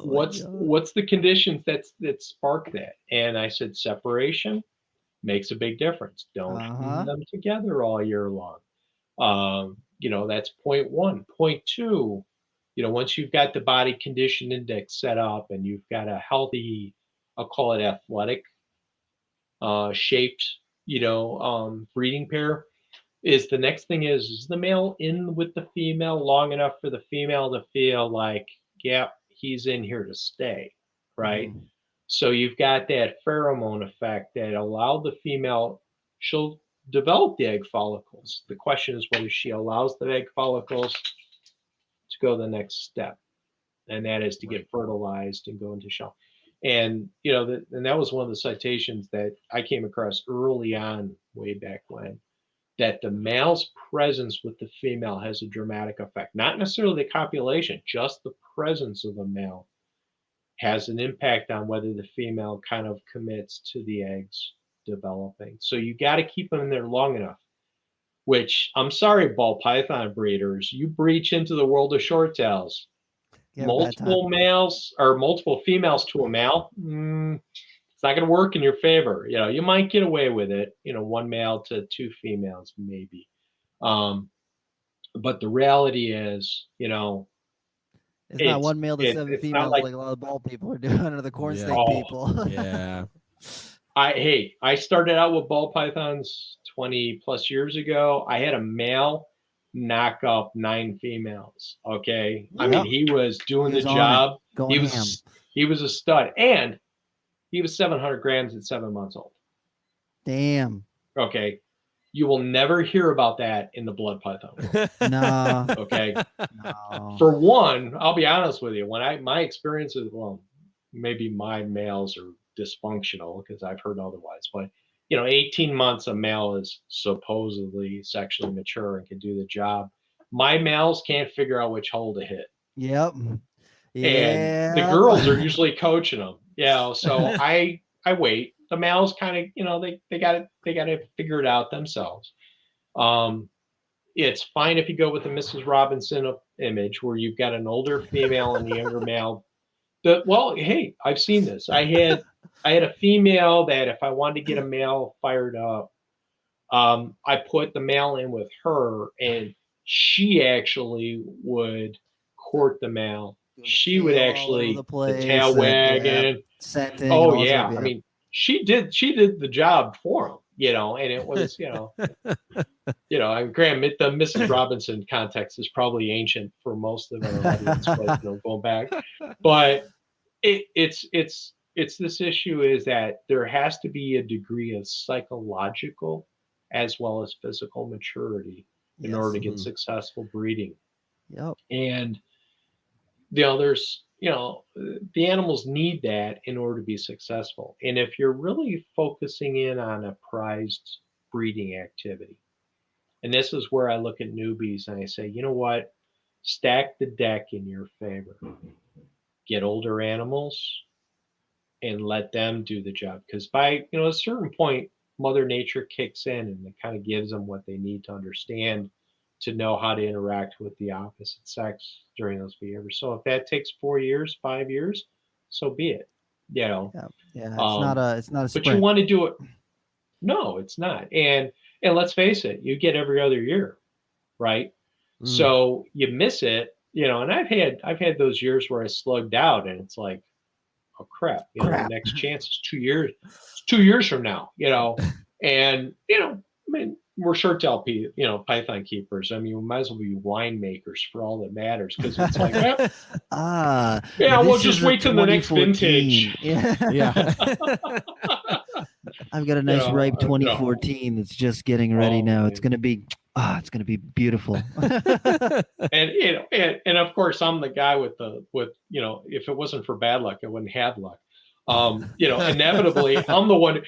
what's the conditions that spark that? And I said separation makes a big difference. Don't keep them together all year long. That's point one. Point two, once you've got the body condition index set up and you've got a healthy, I'll call it athletic shaped, breeding pair, is the next thing is the male in with the female long enough for the female to feel like, yep, he's in here to stay, right? So you've got that pheromone effect that allow the female, she'll develop the egg follicles. The question is whether she allows the egg follicles to go the next step, and that is to get fertilized and go into shell. And and that was one of the citations that I came across early on, way back when, that the male's presence with the female has a dramatic effect. Not necessarily the copulation, just the presence of a male has an impact on whether the female kind of commits to the eggs developing. So you got to keep them in there long enough, which, I'm sorry, ball python breeders, you breach into the world of short tails. Yeah, multiple males or multiple females to a male, it's not going to work in your favor. You might get away with it, one male to two females, maybe. But the reality is, it's not one male to seven females like a lot of ball people are doing, or the corn snake people. Yeah. I started out with ball pythons 20 plus years ago. I had a male knock up 9 females. Okay. I mean, he was doing the job. He was a stud, and he was 700 grams at 7 months old. Damn. Okay. You will never hear about that in the blood python world. No. Okay. No. For one, I'll be honest with you. My experiences, well, maybe my males are dysfunctional because I've heard otherwise, but 18 months a male is supposedly sexually mature and can do the job. My males can't figure out which hole to hit. Yep. And the girls are usually coaching them. So I wait. The males kind of, they got to figure it out themselves. It's fine if you go with the Mrs. Robinson image where you've got an older female and a younger male. Hey, I've seen this. I had a female that if I wanted to get a male fired up, I put the male in with her, and she actually would court the male. She would actually the tail wagging. Oh yeah, I mean, she did the job for him, and it was, granted, the Mrs. Robinson context is probably ancient for most of our audience, but going back, but it's this issue is that there has to be a degree of psychological as well as physical maturity in order to get successful breeding. Yep. And there's the animals need that in order to be successful. And if you're really focusing in on a prized breeding activity, and this is where I look at newbies and I say, you know what, stack the deck in your favor. Get older animals and let them do the job. Because by a certain point, Mother Nature kicks in and it kind of gives them what they need to understand to know how to interact with the opposite sex during those behaviors. So if that takes 4 years, 5 years, so be it. Yeah, it's not a sprint. But you want to do it. No, it's not. And let's face it, you get every other year, right? So you miss it, and I've had those years where I slugged out and it's like, oh crap, the next chance is 2 years. It's 2 years from now, and I mean, we're short tail python keepers. I mean, we might as well be winemakers for all that matters, because it's like, we'll just wait till the next vintage. Yeah. I've got a nice ripe 2014 that's just getting ready now. It's gonna be beautiful. and of course I'm the guy with if it wasn't for bad luck, I wouldn't have luck. Inevitably I'm the one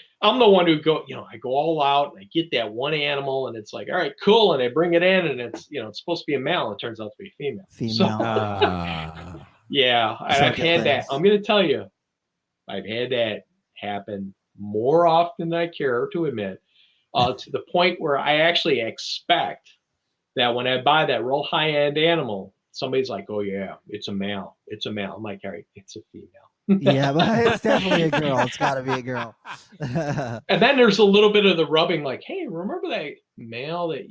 who I go all out and I get that one animal and it's like, all right, cool. And I bring it in and it's, it's supposed to be a male and it turns out to be female. So, yeah. And I've had that. I'm going to tell you, I've had that happen more often than I care to admit, to the point where I actually expect that when I buy that real high end animal, somebody's like, oh yeah, it's a male. It's a male. I'm like, all right, it's a female. Yeah, but it's definitely a girl. It's got to be a girl. And then there's a little bit of the rubbing, like, hey, remember that male that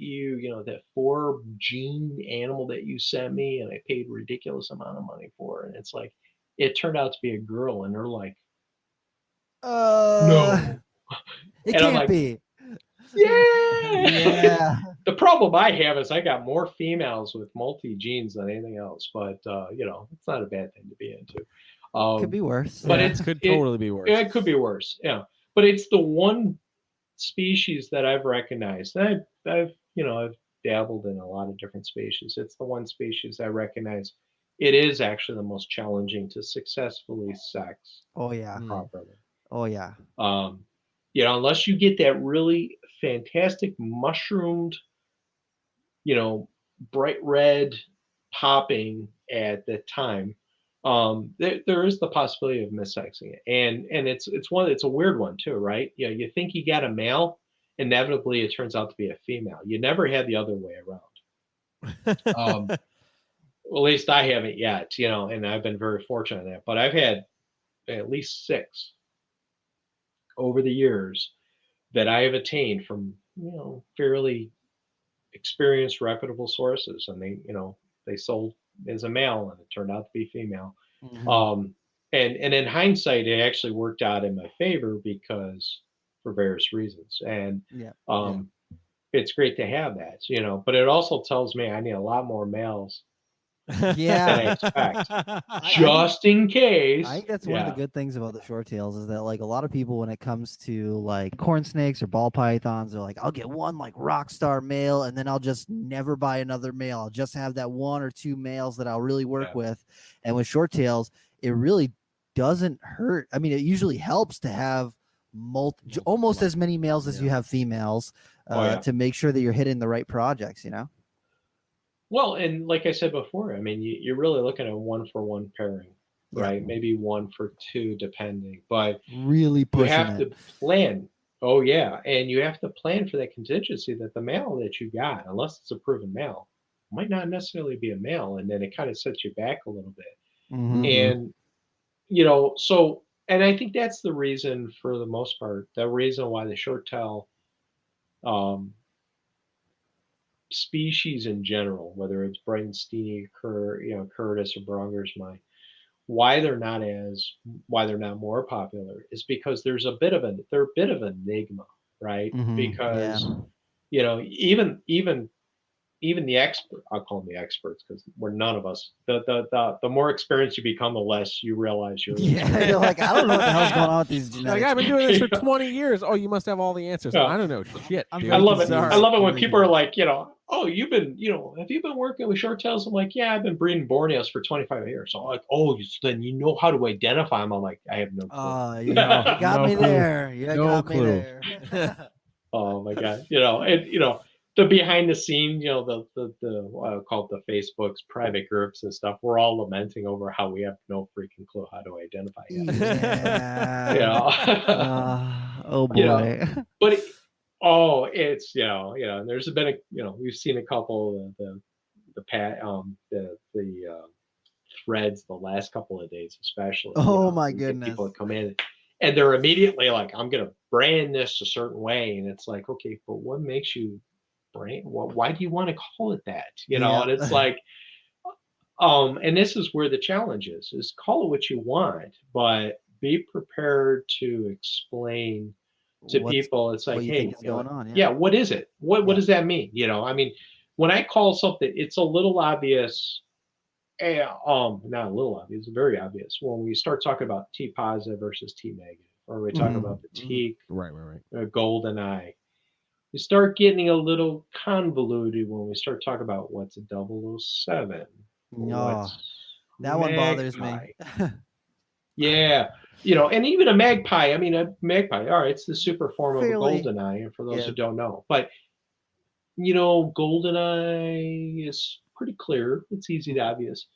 that 4 gene animal that you sent me and I paid a ridiculous amount of money for? And it's like, it turned out to be a girl. And they're like, no. It can't be. Yeah. The problem I have is I got more females with multi-genes than anything else. But, it's not a bad thing to be into. Could be worse. But it could totally be worse. Yeah, it could be worse. Yeah. But it's the one species that I've recognized, and I've dabbled in a lot of different species. It's the one species I recognize it is actually the most challenging to successfully sex Oh yeah. properly. Oh yeah. Unless you get that really fantastic mushroomed, bright red popping at the time, there is the possibility of missexing it, and it's a weird one too, right? You think you got a male, inevitably it turns out to be a female. You never had the other way around. Well, at least I haven't yet, and I've been very fortunate in that. But I've had at least 6 over the years that I have attained from fairly experienced, reputable sources, and they sold as a male, and it turned out to be female. Mm-hmm. And in hindsight, it actually worked out in my favor because for various reasons. And it's great to have that, but it also tells me I need a lot more males Yeah. than I expect, just in case. I think that's one of the good things about the short tails is that, like, a lot of people, when it comes to like corn snakes or ball pythons, they're like, I'll get one like rock star male, and then I'll just never buy another male. I'll just have that 1 or 2 males that I'll really work with. And with short tails, it really doesn't hurt. I mean, it usually helps to have almost as many males as you have females, to make sure that you're hitting the right projects, Well, and like I said before, I mean, you're really looking at 1-for-1 pairing, right? Maybe 1-for-2, depending. But really you have to plan. Oh, yeah. And you have to plan for that contingency that the male that you got, unless it's a proven male, might not necessarily be a male. And then it kind of sets you back a little bit. Mm-hmm. And, and I think that's the reason, for the most part, the reason why the short tail species in general, whether it's Brighton-Steenie, Curtis, or Brongersmai, why they're not more popular is because they're a bit of an enigma, right? Mm-hmm. Because even the expert, I'll call them the experts because we're none of us. The more experienced you become, the less you realize you're. Yeah, you're like, I don't know what the hell's going on with these genetics. Like, I've been doing this for 20 years. Oh, you must have all the answers. I don't know shit. I love it. I love it when people are like, oh, you've been, have you been working with short tails? I'm like, yeah, I've been breeding Borneos for 25 years. So I'm like, oh, then you know how to identify them. I'm like, I have no clue. You got me there. You got me there. Oh my God. And the behind the scenes, the what I call it, the Facebook's private groups and stuff, we're all lamenting over how we have no freaking clue how to identify it. Oh boy. But it's there's been we've seen a couple of the threads the last couple of days, especially. Oh my goodness. People that come in and they're immediately like, I'm gonna brand this a certain way, and it's like, okay, but what makes you brand? Why do you want to call it that? And it's like, and this is where the challenge is call it what you want, but be prepared to explain to people. It's like, hey, what's going on? What is it? What does that mean? I mean, when I call something, it's a little obvious. Not a little obvious, very obvious when we start talking about T positive versus T negative, or we talk about the T golden eye. We start getting a little convoluted when we start talking about what's a 007. No, that one bothers me. Yeah. And even a magpie. I mean, a magpie, all right, it's the super form of a golden eye, and for those who don't know. But, golden eye is pretty clear. It's easy to obvious.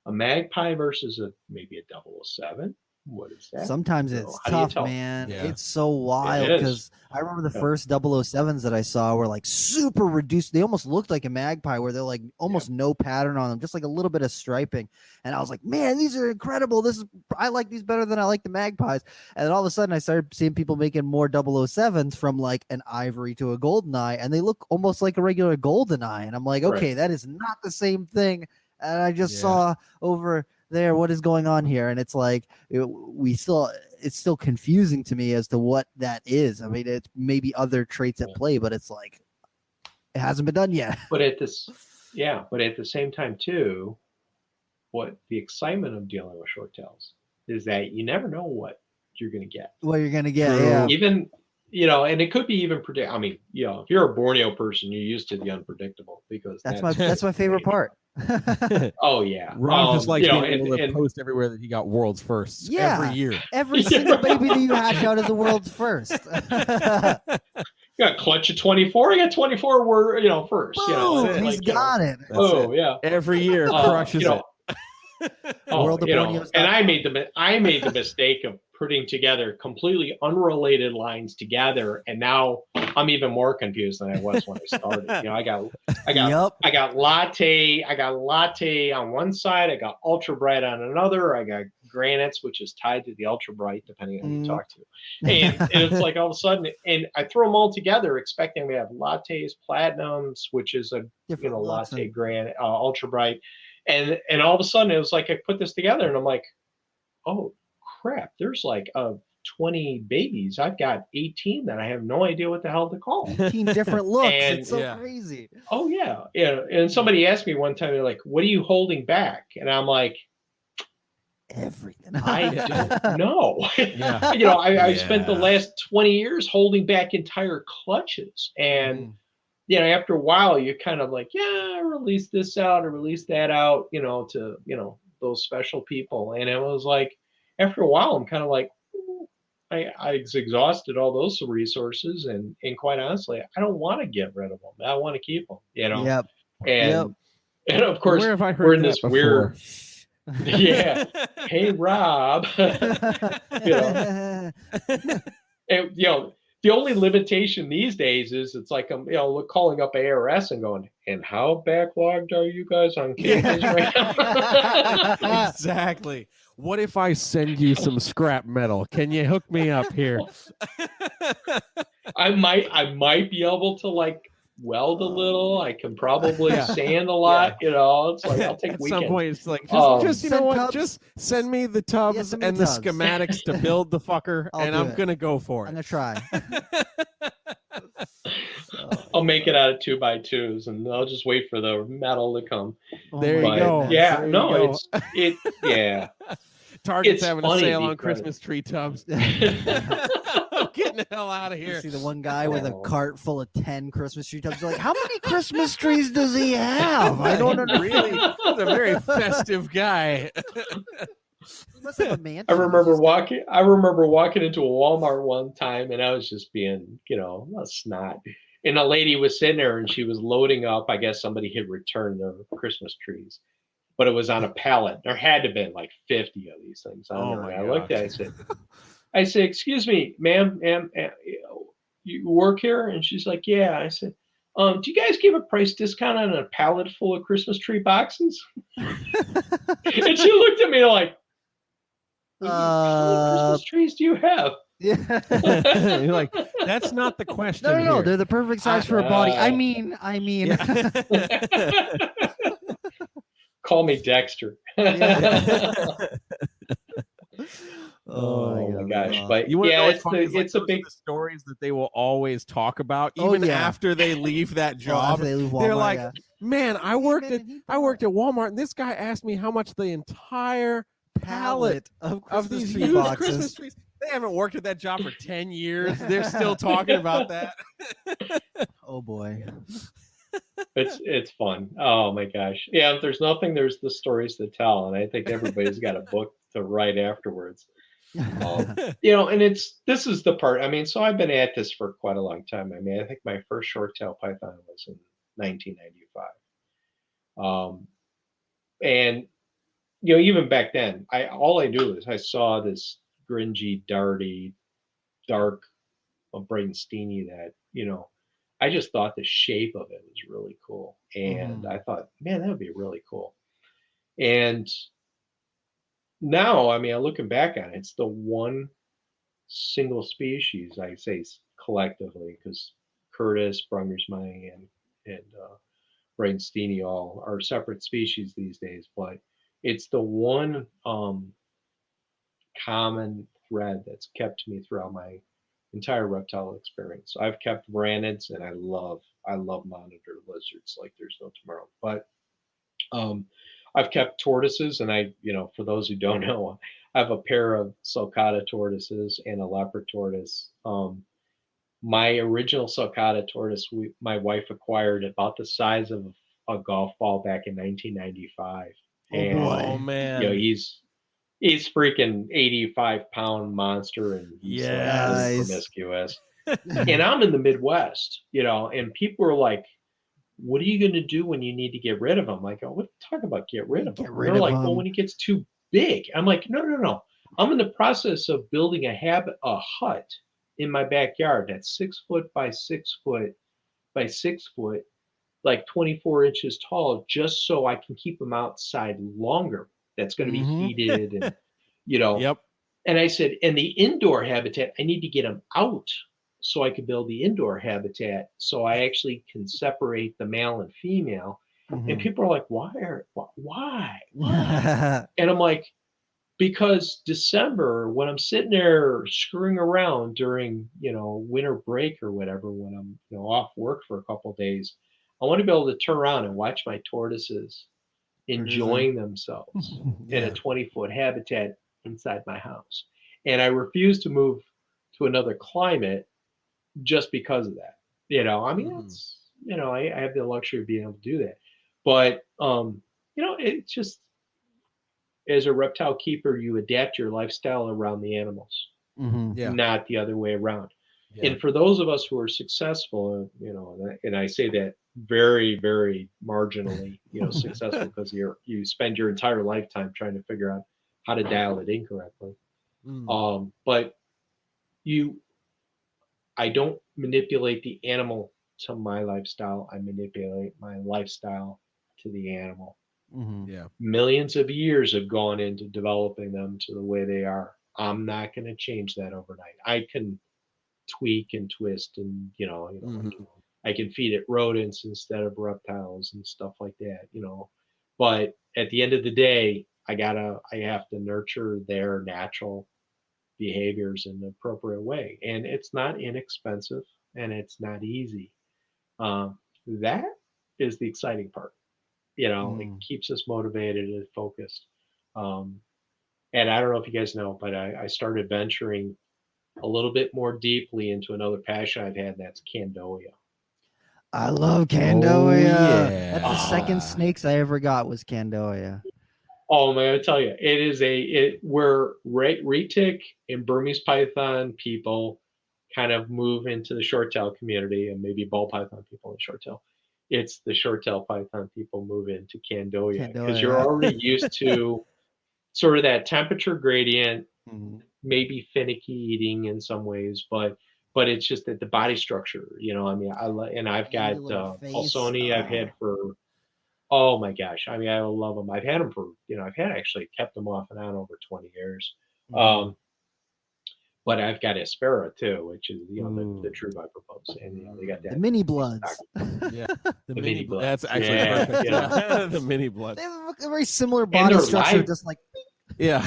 A magpie versus maybe a 007. What is that? Sometimes it's tough, man. Yeah. It's so wild because I remember the first 007s that I saw were like super reduced. They almost looked like a magpie, where they're like almost no pattern on them, just like a little bit of striping. And I was like, man, these are incredible. I like these better than I like the magpies. And then all of a sudden I started seeing people making more 007s from like an ivory to a golden eye, and they look almost like a regular golden eye. And I'm like, okay, that is not the same thing. And I just saw over there what is going on here, and it's like it's still confusing to me as to what that is. I mean, it's maybe other traits at play, but it's like it hasn't been done yet. But at the same time too, what the excitement of dealing with short tails is that you never know what you're going to get. What you're going to get, yeah. and it could be even predict. I mean, if you're a Borneo person, you're used to the unpredictable because that's my favorite part. Oh yeah, Rob just likes being able to post everywhere that he got world's firsts. Yeah, every year. Every single baby that you hatch out is the world's first. You got clutch at 24. I got 24 were first. Boom, he's got it. Oh yeah, every year crushes it. And I made the mistake of putting together completely unrelated lines together, and now I'm even more confused than I was when I started. I got latte on one side, I got ultra bright on another, I got granites, which is tied to the ultra bright, depending on who you talk to, and it's like all of a sudden, and I throw them all together, expecting we have lattes, platinums, which is a latte granite, ultra bright. And all of a sudden, it was like I put this together, and I'm like, oh crap! There's like 20 babies. I've got 18 that I have no idea what the hell to call. 18 different looks. It's so crazy. Oh yeah. And somebody asked me one time, they're like, "What are you holding back?" And I'm like, everything. I don't know. I spent the last 20 years holding back entire clutches, and. After a while, you're kind of like, I release this out or release that out, to, those special people. And it was like, after a while, I'm kind of like, I exhausted all those resources. And quite honestly, I don't want to get rid of them. I want to keep them, Yep. And of course, we're in this weird. Yeah. Hey, Rob. And, the only limitation these days is it's like I'm calling up ARS and going, and how backlogged are you guys on cases right now? Exactly. What if I send you some scrap metal? Can you hook me up here? I might be able to weld a little. I can probably sand a lot. It's like I'll take at weekends. Some point it's like just just send me the tubs and the schematics to build the fucker, and I'm gonna go for it. I'm gonna try. I'll make it out of 2x2s, and I'll just wait for the metal to come. There you go. Yeah, yeah. Target's having a sale on Christmas tree tubs. I'm getting the hell out of here. You see the one guy with a cart full of 10 Christmas tree tubs. Like, how many Christmas trees does he have? I don't know. Really, he's a very festive guy. He must have a mansion. I remember walking into a Walmart one time, and I was just being, a snot. And a lady was sitting there, and she was loading up. I guess somebody had returned their Christmas trees, but it was on a pallet. There had to have been like 50 of these things. I looked at it, I said, excuse me, ma'am, you work here? And she's like, yeah. I said, do you guys give a price discount on a pallet full of Christmas tree boxes? And she looked at me like, how many Christmas trees do you have? Yeah. You're like, that's not the question. No, here. They're the perfect size for a body. I mean. Call me Dexter. Oh my gosh! But it's a big stories that they will always talk about, even after they leave that job. They're like, man, I worked at Walmart, and this guy asked me how much the entire pallet of these huge Christmas trees. They haven't worked at that job for 10 years. They're still talking about that. Oh boy. It's fun. Oh my gosh. Yeah, if there's nothing, there's the stories to tell. And I think everybody's got a book to write afterwards. And this is the part. I mean, so I've been at this for quite a long time. I mean, I think my first short tail python was in 1995. And even back then, all I knew is I saw this gringy, dark Bradensteini that, I just thought the shape of it was really cool. And I thought, man, that would be really cool. And now, I mean, looking back on it, it's the one single species, I say collectively, because Curtis, Brungersmai, and Bradensteini all are separate species these days, but it's the one common thread that's kept me throughout my entire reptile experience. I've kept branids, and I love monitor lizards like there's no tomorrow. But I've kept tortoises, and for those who don't know, I have a pair of sulcata tortoises and a leopard tortoise. My original sulcata tortoise, my wife acquired about the size of a golf ball back in 1995. Oh man! You know, he's freaking 85-pound monster, and he's like promiscuous. And I'm in the Midwest, you know, and people are like, "What are you going to do when you need to get rid of him?" Like, "Oh, what are you talking about? Get rid of him?" They're like, "Well, when he gets too big." I'm like, "No. I'm in the process of building a hut in my backyard that's 6 foot by 6 foot by 6 foot, like 24 inches tall, just so I can keep them outside longer. That's going to be heated, and you know." Yep. And I said, and the indoor habitat, I need to get them out so I can build the indoor habitat, so I actually can separate the male and female. And people are like, "Why? Why?" And I'm like, because December, when I'm sitting there screwing around during, you know, winter break or whatever, when I'm, you know, off work for a couple of days, I want to be able to turn around and watch my tortoises enjoying themselves in a 20-foot habitat inside my house. And I refuse to move to another climate just because of that. You know, I mean, it's, you know, I have the luxury of being able to do that. But, you know, it's just, as a reptile keeper, you adapt your lifestyle around the animals, not the other way around. Yeah. And for those of us who are successful, you know, and I say that very, very marginally, you know, successful, because you spend your entire lifetime trying to figure out how to dial it in correctly. But I don't manipulate the animal to my lifestyle. I manipulate my lifestyle to the animal. Millions of years have gone into developing them to the way they are. I'm not going to change that overnight. I can tweak and twist, and you know, I can feed it rodents instead of reptiles and stuff like that, you know. But at the end of the day, I have to nurture their natural behaviors in the appropriate way, and it's not inexpensive and it's not easy. That is the exciting part. You know, it keeps us motivated and focused. And I don't know if you guys know, but I started venturing a little bit more deeply into another passion I've had, and that's Candoia. I love Candoia. That's the second snakes I ever got was Candoia. Oh man, I tell you, it is where retic and Burmese python people kind of move into the short tail community, and maybe ball python people in short tail. It's the short tail python people move into Candoia, because you're already used to sort of that temperature gradient, maybe finicky eating in some ways, but it's just that the body structure, you know, I mean, I've got Pulsoni I've had for, oh my gosh, I mean, I love them. I've had them for, you know, actually kept them off and on over 20 years. But I've got Aspera too, which is, you know, the true vipropose, and you know, they got that the mini bloods. The mini bloods. That's actually perfect. Yeah. The mini bloods. They have a very similar body structure, just like yeah.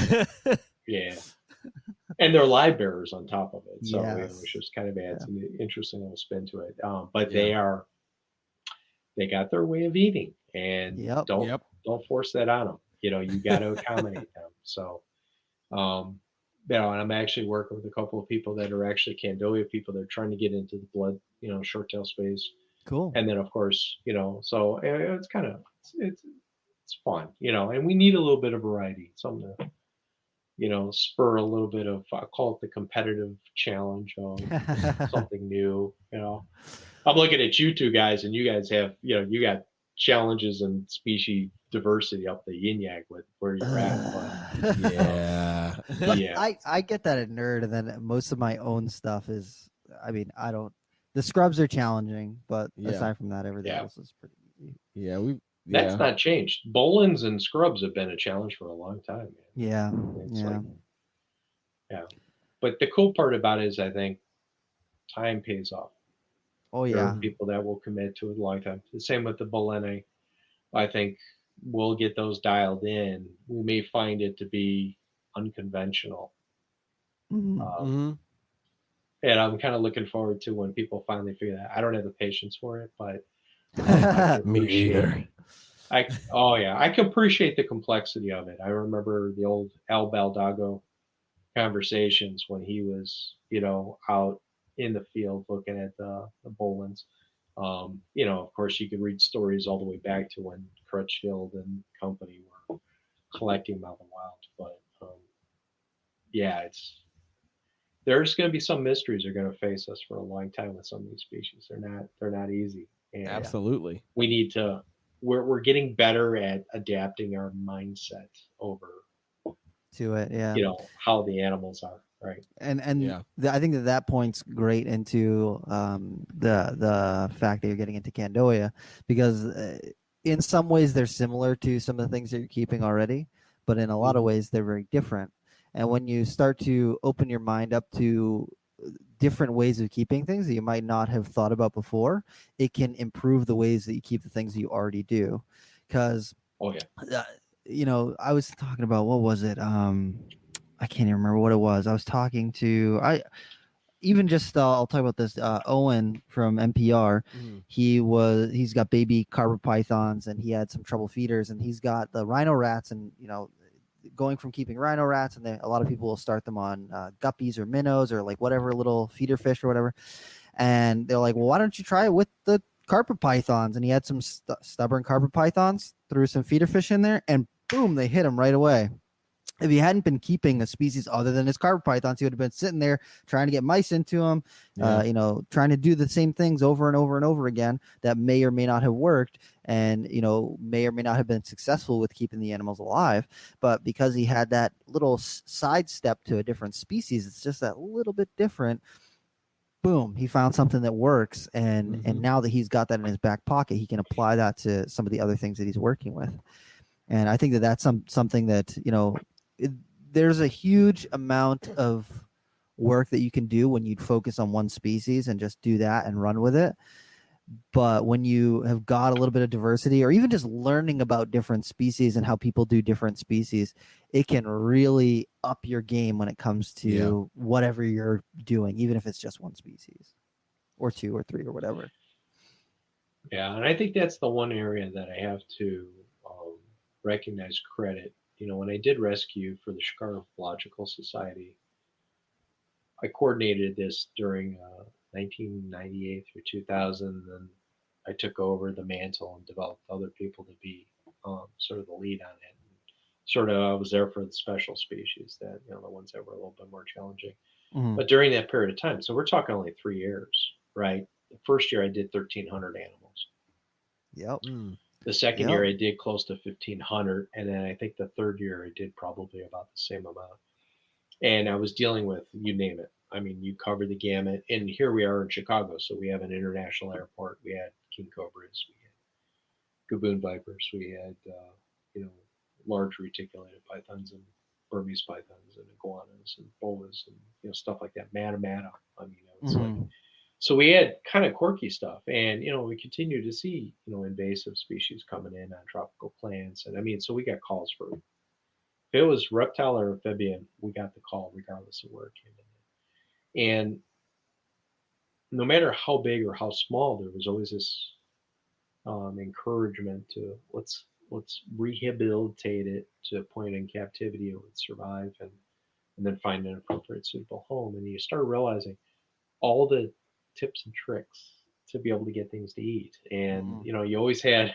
And they're live bearers on top of it, so you know, which just kind of adds an interesting little spin to it. But they got their way of eating, and don't force that on them. You know, you got to accommodate them. So, you know, and I'm actually working with a couple of people that are actually Candoia people. They're trying to get into the blood, you know, short tail space. Cool. And then of course, you know, so it's kind of it's fun, you know, and we need a little bit of variety, something to, you know, spur a little bit of, I call it the competitive challenge of something new. You know, I'm looking at you two guys, and you guys have, you know, you got challenges and species diversity up the yin yang with where you're at. But, I get that at Nerd, and then most of my own stuff is, I mean, the scrubs are challenging, but aside from that, everything else is pretty easy. That's not changed. Bolins and scrubs have been a challenge for a long time, man. But the cool part about it is, I think time pays off. There are people that will commit to it a long time. The same with the Bolene. I think we'll get those dialed in. We may find it to be unconventional. And I'm kind of looking forward to when people finally figure that. I don't have the patience for it, but me either. I can appreciate the complexity of it. I remember the old Al Baldago conversations when he was, you know, out in the field looking at the Bolins. You know, of course, you could read stories all the way back to when Crutchfield and company were collecting them out in the wild. But yeah, there's going to be some mysteries are going to face us for a long time with some of these species. They're not easy. And absolutely, we need to. We're getting better at adapting our mindset over to it. Yeah. You know how the animals are. Right. And I think that point's great into the fact that you're getting into Candoia, because in some ways they're similar to some of the things that you're keeping already, but in a lot of ways they're very different. And when you start to open your mind up to different ways of keeping things that you might not have thought about before, it can improve the ways that you keep the things that you already do. Because you know, I was talking about, what was it? I can't even remember what it was. I was talking to I'll talk about this. Owen from NPR. He's got baby carpet pythons, and he had some trouble feeders, and he's got the rhino rats, and you know, going from keeping rhino rats, and a lot of people will start them on guppies or minnows or like whatever little feeder fish or whatever, and they're like, well, why don't you try it with the carpet pythons? And he had some stubborn carpet pythons, threw some feeder fish in there, and boom, they hit him right away. If he hadn't been keeping a species other than his carpet pythons, he would have been sitting there trying to get mice into him, you know, trying to do the same things over and over and over again that may or may not have worked, and, you know, may or may not have been successful with keeping the animals alive. But because he had that little sidestep to a different species, it's just that little bit different. Boom, he found something that works. And now that he's got that in his back pocket, he can apply that to some of the other things that he's working with. And I think that that's something that, you know, there's a huge amount of work that you can do when you focus on one species and just do that and run with it. But when you have got a little bit of diversity, or even just learning about different species and how people do different species, it can really up your game when it comes to whatever you're doing, even if it's just one species or two or three or whatever. Yeah, and I think that's the one area that I have to recognize credit. You know, when I did rescue for the Scarological Society, I coordinated this during 1998 through 2000, and I took over the mantle and developed other people to be sort of the lead on it. And sort of, I was there for the special species, that, you know, the ones that were a little bit more challenging. But during that period of time, so we're talking only 3 years, right? The first year I did 1,300 animals. Yep. The second year I did close to 1,500, and then I think the third year I did probably about the same amount. And I was dealing with, you name it. I mean, you cover the gamut. And here we are in Chicago, so we have an international airport. We had king cobras, we had gaboon vipers, we had you know, large reticulated pythons and Burmese pythons and iguanas and boas and, you know, stuff like that. Mata. I mean, it was like, so we had kind of quirky stuff, and, you know, we continue to see, you know, invasive species coming in on tropical plants. And I mean, so we got calls for, if it was reptile or amphibian, we got the call regardless of where it came in. And no matter how big or how small, there was always this encouragement to let's rehabilitate it to a point in captivity it would survive, and then find an appropriate, suitable home. And you start realizing all the tips and tricks to be able to get things to eat. And you know, you always had,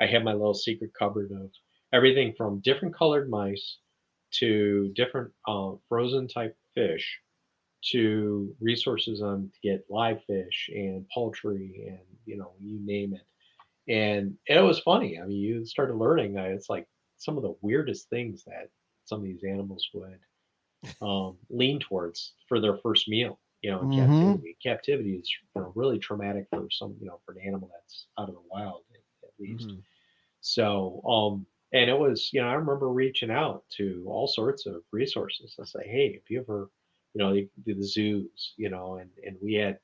I had my little secret cupboard of everything from different colored mice to different frozen type fish, to resources on to get live fish and poultry and, you know, you name it. And it was funny. I mean, you started learning that it's like some of the weirdest things that some of these animals would lean towards for their first meal, you know, in captivity. Captivity is, you know, really traumatic for some, you know, for an animal that's out of the wild at least. So, and it was, you know, I remember reaching out to all sorts of resources. I say, hey, if you ever, you know, the zoos, you know, and we had,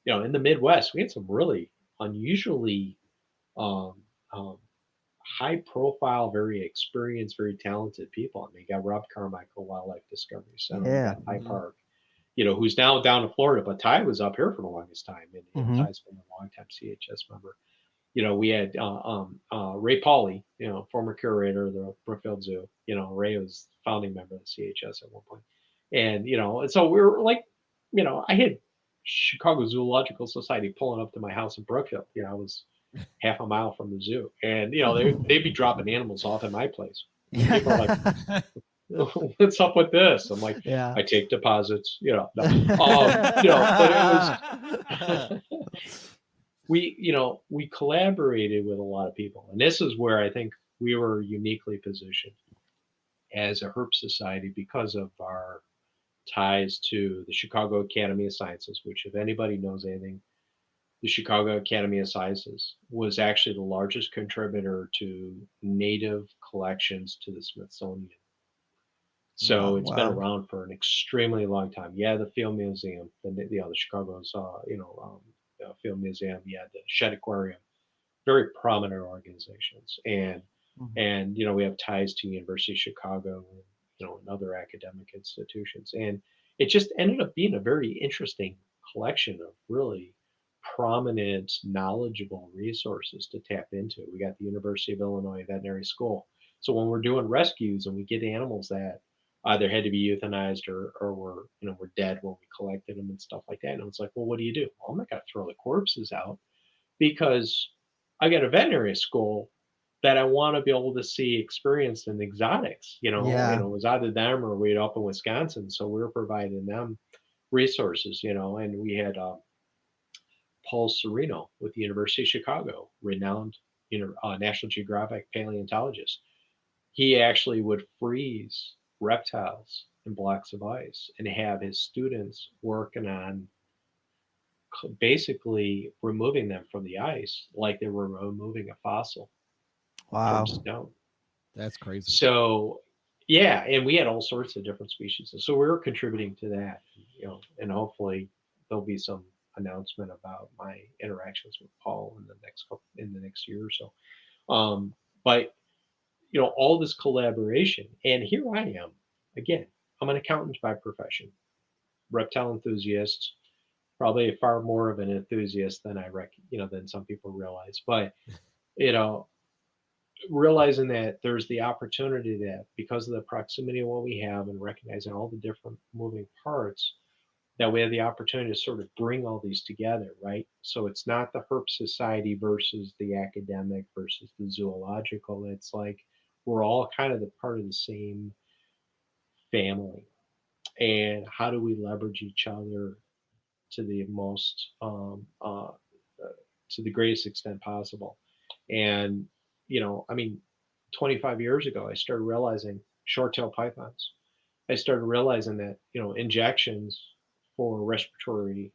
you know, in the Midwest, we had some really unusually high profile, very experienced, very talented people. I mean, you got Rob Carmichael, Wildlife Discovery Center, we got Ty Park, you know, who's now down in Florida, but Ty was up here for the longest time, and Ty's been a long time CHS member. You know, we had Ray Pauley, you know, former curator of the Brookfield Zoo. You know, Ray was founding member of the CHS at one point. And, you know, and so we were like, you know, I had Chicago Zoological Society pulling up to my house in Brookfield. I was half a mile from the zoo, and they'd be dropping animals off at my place. People are like, what's up with this? I'm like, I take deposits, no. But it was we collaborated with a lot of people, and this is where I think we were uniquely positioned as a herp society because of our ties to the Chicago Academy of Sciences, which, if anybody knows anything, the Chicago Academy of Sciences was actually the largest contributor to native collections to the Smithsonian. So it's been around for an extremely long time. Yeah, the Field Museum, the Chicago's, Field Museum, the Shedd Aquarium, very prominent organizations, and we have ties to University of Chicago, and other academic institutions, and it just ended up being a very interesting collection of really prominent, knowledgeable resources to tap into. We got the University of Illinois Veterinary School, so when we're doing rescues and we get animals that either had to be euthanized or were dead when we collected them and stuff like that, and it's like, well, what do you do? Well, I'm not going to throw the corpses out, because I got a veterinary school that I want to be able to see experienced in exotics. It was either them or we'd up in Wisconsin, so we were providing them resources. And we had Paul Sereno with the University of Chicago, renowned National Geographic paleontologist. He actually would freeze reptiles in blocks of ice and have his students working on basically removing them from the ice like they were removing a fossil from stone. That's crazy. So yeah, and we had all sorts of different species, and so we were contributing to that, and hopefully there'll be some announcement about my interactions with Paul in the next year or so. But all this collaboration, and here I am again. I'm an accountant by profession, reptile enthusiast, probably far more of an enthusiast than than some people realize. But realizing that there's the opportunity that because of the proximity of what we have and recognizing all the different moving parts, that we have the opportunity to sort of bring all these together, right? So it's not the herp society versus the academic versus the zoological. It's like we're all kind of the part of the same family. And how do we leverage each other to the most, to the greatest extent possible? And, 25 years ago, I started realizing short-tailed pythons. I started realizing that, injections for respiratory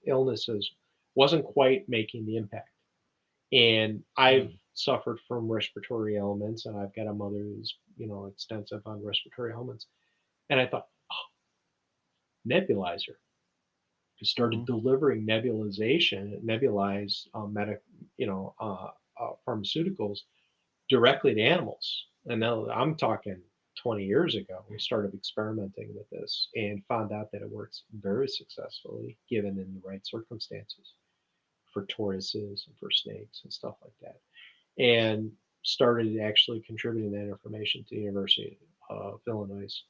illnesses wasn't quite making the impact. And I've suffered from respiratory ailments, and I've got a mother who's, extensive on respiratory ailments. And I thought, nebulizer. I started delivering nebulized pharmaceuticals directly to animals. And now I'm talking 20 years ago, we started experimenting with this and found out that it works very successfully given in the right circumstances for tortoises and for snakes and stuff like that. And started actually contributing that information to the University of Illinois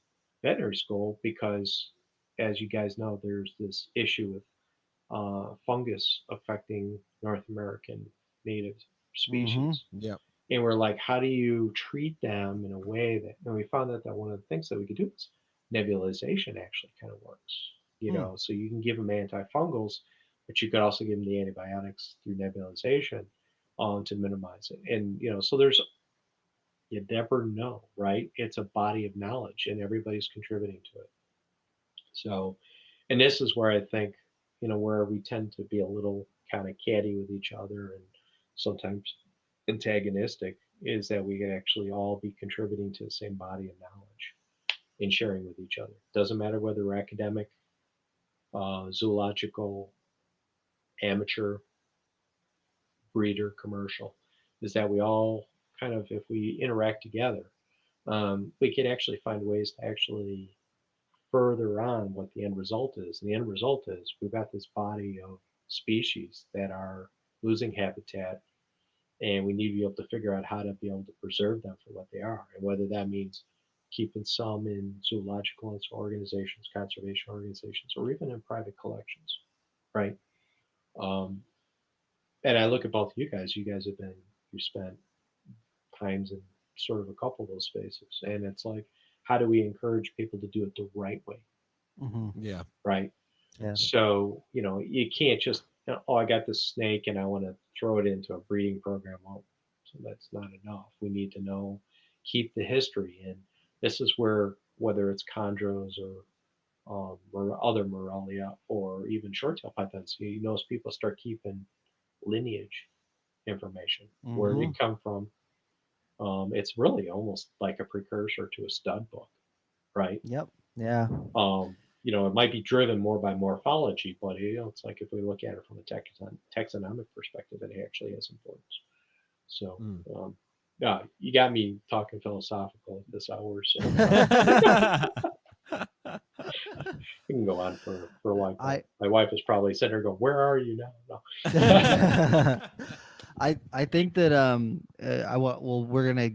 Veterinary School because, as you guys know, there's this issue with fungus affecting North American native species. Yeah. And we're like, how do you treat them in a way that, and we found out that one of the things that we could do is nebulization actually kind of works, so you can give them antifungals, but you could also give them the antibiotics through nebulization to minimize it. And, so you never know, right? It's a body of knowledge and everybody's contributing to it. So, and this is where I think, where we tend to be a little kind of catty with each other and sometimes antagonistic, is that we can actually all be contributing to the same body of knowledge and sharing with each other. Doesn't matter whether we're academic, zoological, amateur, breeder, commercial, is that we all kind of, if we interact together, we can actually find ways to actually further on what the end result is. And the end result is we've got this body of species that are losing habitat, and we need to be able to figure out how to be able to preserve them for what they are, and whether that means keeping some in zoological organizations, conservation organizations, or even in private collections. right? And I look at both of you guys. You spent times in sort of a couple of those spaces, and it's like, how do we encourage people to do it the right way? Yeah. Right. Yeah. So, you can't just, oh, I got this snake and I want to throw it into a breeding program. Well, so that's not enough. We need to keep the history. And this is where, whether it's chondros or other Morelia or even short-tailed pythons, people start keeping lineage information. Where did it come from? It's really almost like a precursor to a stud book, right? Yep. Yeah. It might be driven more by morphology, but it's like if we look at it from a taxonomic perspective, it actually has importance. So, yeah, you got me talking philosophical at this hour, so we can go on for a long time. My wife is probably sitting there going, "Where are you now?" No. I think that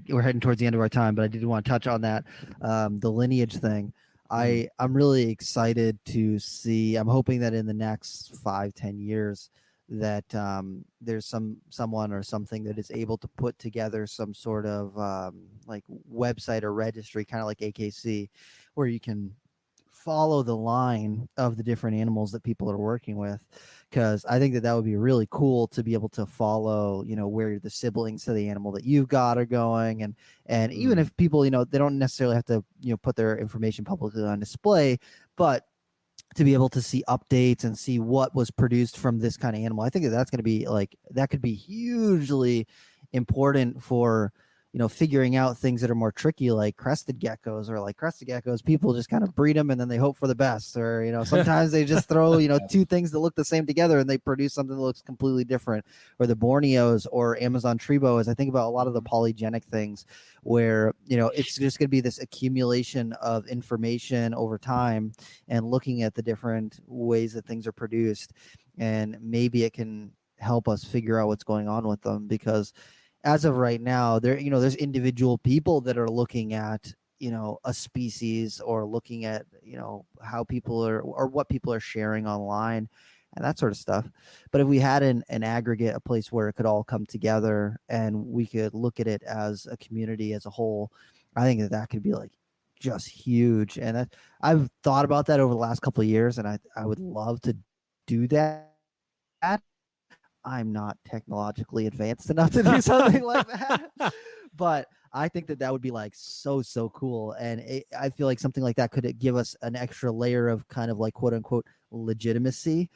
we're heading towards the end of our time, but I did want to touch on that the lineage thing. I'm really excited to see. I'm hoping that in the next 5-10 years that there's someone or something that is able to put together some sort of like website or registry, kind of like AKC, where you can follow the line of the different animals that people are working with, because I think that would be really cool to be able to follow, where the siblings to the animal that you've got are going, and even if people, they don't necessarily have to, put their information publicly on display, but to be able to see updates and see what was produced from this kind of animal. I think that's going to be that could be hugely important for, figuring out things that are more tricky, like crested geckos. People just kind of breed them and then they hope for the best. Or, sometimes they just throw, two things that look the same together and they produce something that looks completely different. Or the Borneos or Amazon tree boas. I think about a lot of the polygenic things where, it's just going to be this accumulation of information over time and looking at the different ways that things are produced. And maybe it can help us figure out what's going on with them, because as of right now, there's individual people that are looking at, a species, or looking at, how people are, or what people are sharing online and that sort of stuff. But if we had an aggregate, a place where it could all come together and we could look at it as a community as a whole, I think that could be just huge. And I've thought about that over the last couple of years, and I would love to do that. I'm not technologically advanced enough to do something like that, but I think that would be so cool. And I feel like something like that could give us an extra layer of kind of quote unquote legitimacy,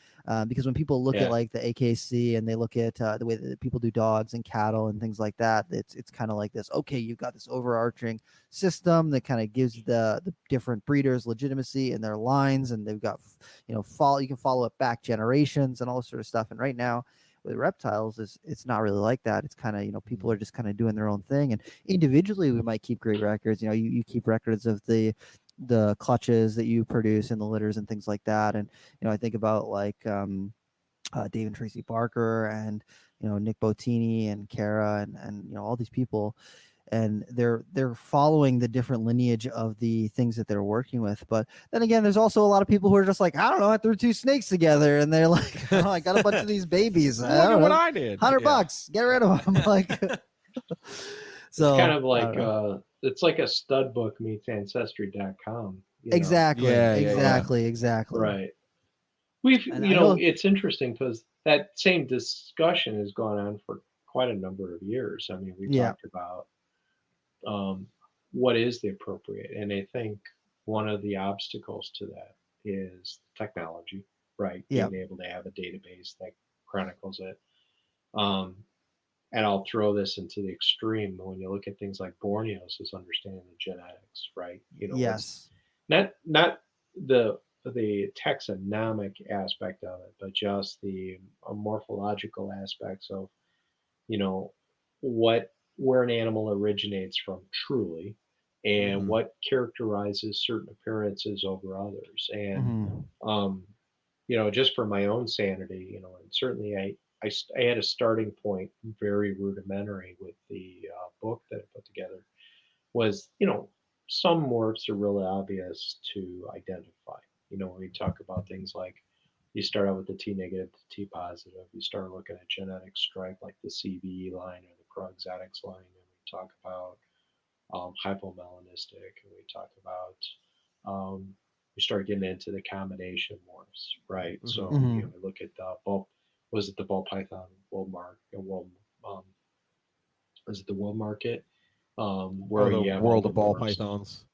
because when people look at the AKC and they look at the way that people do dogs and cattle and things like that, it's kind of like this, okay, you've got this overarching system that kind of gives the different breeders legitimacy in their lines, and they've got, you can follow it back generations and all this sort of stuff. And right now, with reptiles, it's not really like that. It's kind of, people are just kind of doing their own thing, and individually we might keep great records. You keep records of the clutches that you produce and the litters and things like that. And I think about Dave and Tracy Barker and Nick Bottini and Kara and all these people, and they're following the different lineage of the things that they're working with. But then again, there's also a lot of people who are just I don't know, I threw 2 snakes together and they're like, oh, I got a bunch of these babies. Look at what I did. $100, get rid of them. So it's kind of it's like a stud book meets ancestry.com. Exactly. Exactly. Right. It's interesting because that same discussion has gone on for quite a number of years. I mean, we talked about what is the appropriate, and I think one of the obstacles to that is technology, right? Being able to have a database that chronicles it. And I'll throw this into the extreme when you look at things like Borneo's, is understanding the genetics, right? Yes. Not the taxonomic aspect of it, but just the morphological aspects of, where an animal originates from truly, and what characterizes certain appearances over others. And just for my own sanity, and certainly I had a starting point very rudimentary with the book that I put together, was some morphs are really obvious to identify. When we talk about things like You start out with the T negative, the T positive. You start looking at genetic stripe like the CVE line or the Pro-Exotics line, and we talk about hypomelanistic, and we talk about we start getting into the combination morphs, right? Mm-hmm. So we look at the ball python, world is it the world market? Where you have world of ball pythons.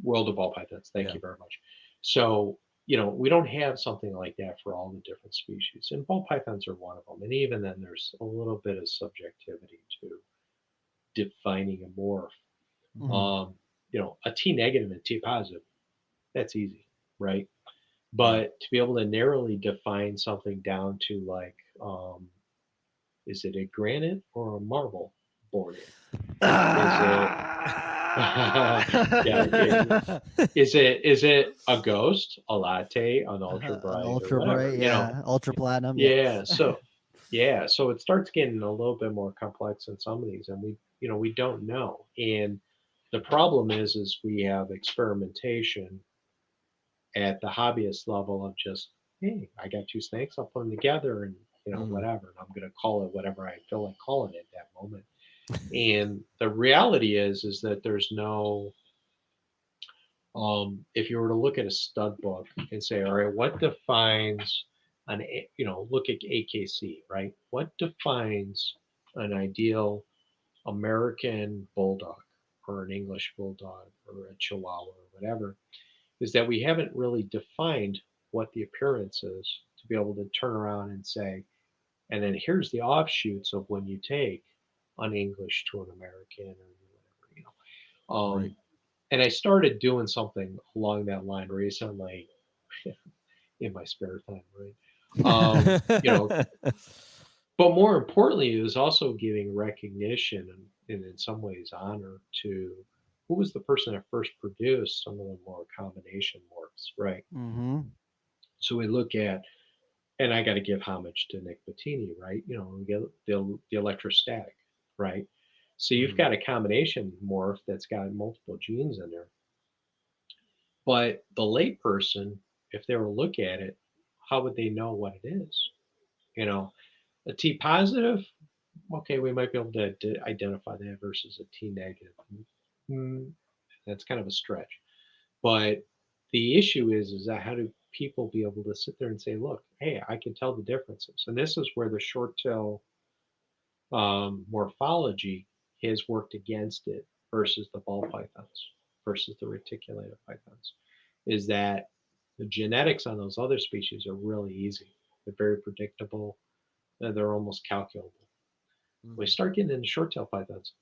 World of ball pythons. Thank you very much. So we don't have something like that for all the different species, and ball pythons are one of them. And even then, there's a little bit of subjectivity to defining a morph. Mm-hmm. A T negative and T positive, that's easy, right? But to be able to narrowly define something down to like, is it a granite or a marble Borneo? Is it a ghost, a latte, an ultra bright, ultra platinum? So it starts getting a little bit more complex in some of these, and we don't know. And the problem is we have experimentation at the hobbyist level of just, hey, I got two snakes, I'll put them together, and whatever, and I'm going to call it whatever I feel like calling it at that moment. And the reality is that there's no, if you were to look at a stud book and say, all right, what defines look at AKC, right? What defines an ideal American bulldog or an English bulldog or a Chihuahua or whatever, is that we haven't really defined what the appearance is to be able to turn around and say, and then here's the offshoots of when you take an English to an American or whatever, And I started doing something along that line recently in my spare time, right? But more importantly, it was also giving recognition and in some ways honor to who was the person that first produced some of the more combination morphs, right? Mm-hmm. So we look at, and I got to give homage to Nick Bettini, right? We get the electrostatic, right? So you've got a combination morph that's got multiple genes in there. But the lay person, if they were to look at it, how would they know what it is? A T positive, okay, we might be able to identify that versus a T negative. That's kind of a stretch. But the issue is that how do people be able to sit there and say, look, hey, I can tell the differences. And this is where the short tail morphology has worked against it versus the ball pythons, versus the reticulated pythons, is that the genetics on those other species are really easy. They're very predictable. They're almost calculable. We start getting into short tail pythons.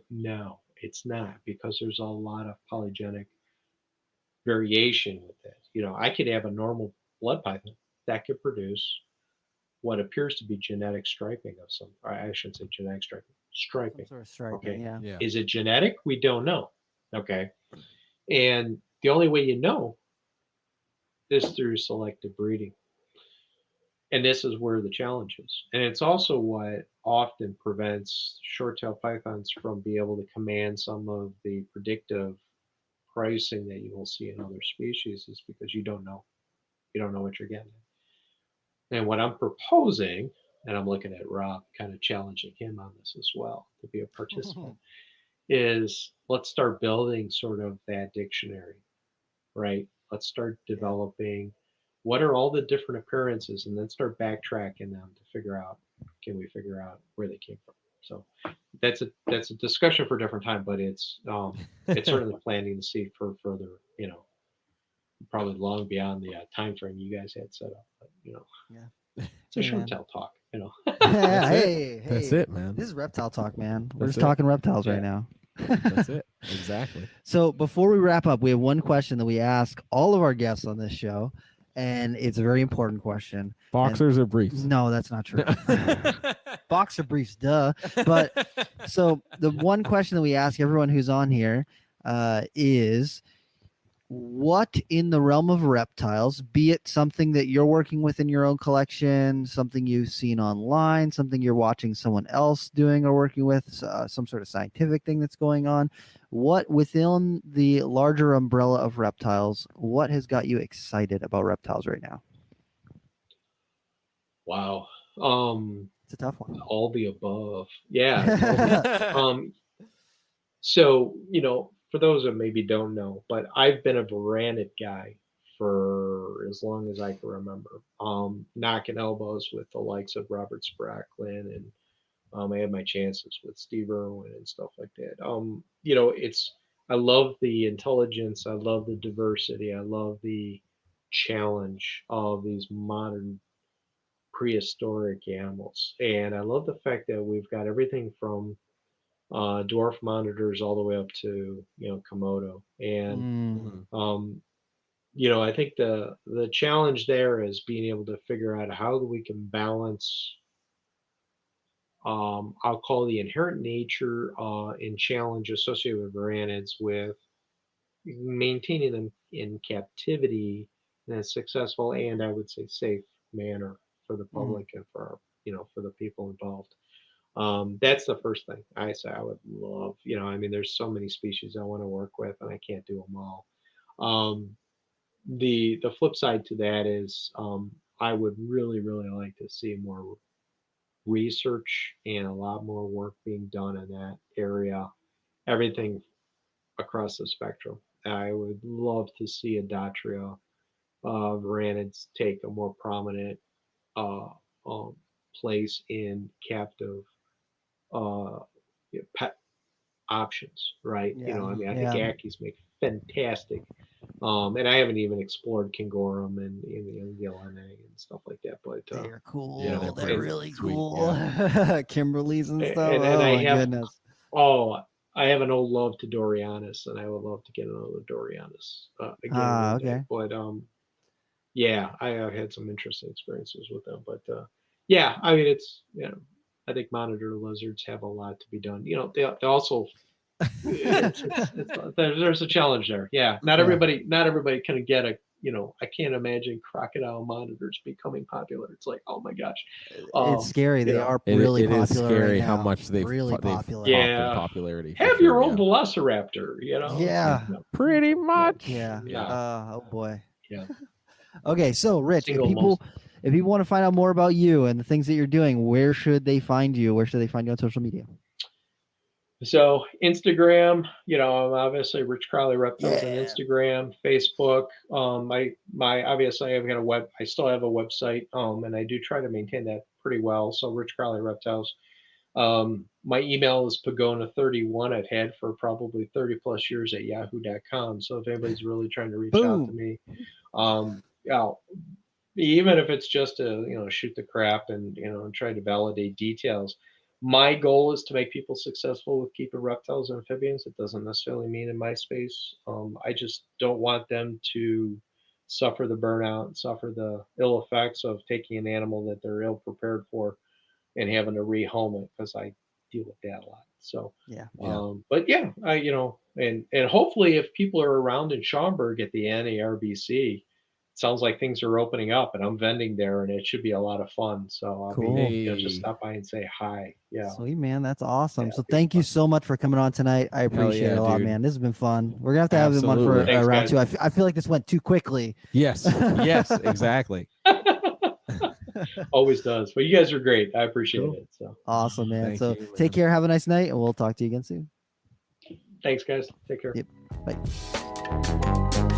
No, it's not, because there's a lot of polygenic variation with it. I could have a normal blood python that could produce what appears to be genetic striping of some, or I shouldn't say genetic striping. Striping. Some sort of striping, okay. Yeah. Is it genetic? We don't know. Okay. And the only way you know is through selective breeding. And this is where the challenge is. And it's also what often prevents short-tailed pythons from being able to command some of the predictive pricing that you will see in other species, is because you don't know. You don't know what you're getting. And what I'm proposing, and I'm looking at Rob, kind of challenging him on this as well to be a participant, is let's start building sort of that dictionary, right? Let's start developing what are all the different appearances, and then start backtracking them to figure out, can we figure out where they came from? So that's a discussion for a different time, but it's certainly planting the seed for further, probably long beyond the time frame you guys had set up. But it's a short tail talk, Hey, that's it, man. This is reptile talk, man. We're just talking reptiles right now. That's it. Exactly. So before we wrap up, we have one question that we ask all of our guests on this show, and it's a very important question. Boxers or briefs? No, that's not true. Boxer briefs, duh. But so the one question that we ask everyone who's on here is, what in the realm of reptiles, be it something that you're working with in your own collection, something you've seen online, something you're watching someone else doing or working with, some sort of scientific thing that's going on, what within the larger umbrella of reptiles, what has got you excited about reptiles right now? Wow. It's a tough one. All the above. Yeah. So, for those that maybe don't know, but I've been a Varanid guy for as long as I can remember. Knocking elbows with the likes of Robert Spracklin, and I had my chances with Steve Irwin and stuff like that. I love the intelligence, I love the diversity, I love the challenge of these modern prehistoric animals, and I love the fact that we've got everything from dwarf monitors all the way up to Komodo, and I think the challenge there is being able to figure out how we can balance. I'll call the inherent nature and challenge associated with varanids with maintaining them in captivity in a successful and I would say safe manner for the public and for for the people involved. That's the first thing I say. I would love, there's so many species I want to work with, and I can't do them all. The flip side to that is I would really, really like to see more research and a lot more work being done in that area. Everything across the spectrum. I would love to see Adatria varanids take a more prominent place in captive pet options, right? Yeah, I think Ackies make fantastic. And I haven't even explored Kingorum and the LNA and stuff like that. But they're cool. Yeah, they're really sweet, cool. yeah. Kimberly's and stuff. And my goodness. I have an old love to Dorianus, and I would love to get another Dorianus again. Okay. But yeah, I have had some interesting experiences with them. But yeah, I mean, it's I think monitor lizards have a lot to be done. They also there's a challenge there. Yeah, not everybody can get a. I can't imagine crocodile monitors becoming popular. It's like, oh my gosh, it's scary. They are really popular. It is scary right how now. much they've really popular. popular. In popularity. Have your own velociraptor. Yeah, pretty much. Yeah. Oh boy. Yeah. Okay, so Rich, if people want to find out more about you and the things that you're doing, where should they find you? Where should they find you on social media? So Instagram, I'm obviously Rich Crowley Reptiles on Instagram, Facebook. My obviously I've got I still have a website, and I do try to maintain that pretty well. So Rich Crowley Reptiles. My email is Pagona31. I've had for probably 30 plus years at yahoo.com. So if anybody's really trying to reach out to me, even if it's just to shoot the crap and and try to validate details. My goal is to make people successful with keeping reptiles and amphibians. It doesn't necessarily mean in my space. I just don't want them to suffer the burnout, suffer the ill effects of taking an animal that they're ill prepared for and having to rehome it, because I deal with that a lot. So but yeah, and hopefully if people are around in Schaumburg at the NARBC, sounds like things are opening up, and I'm vending there, and it should be a lot of fun. So I'll be just stop by and say hi. Yeah. Sweet, man. That's awesome. So thank you so much for coming on tonight. I appreciate it a lot, man. This has been fun. We're gonna have him on for round two. I feel like this went too quickly. Yes, exactly. Always does. But you guys are great. I appreciate it. So awesome, man. Take care. Have a nice night, and we'll talk to you again soon. Thanks, guys. Take care. Yep. Bye.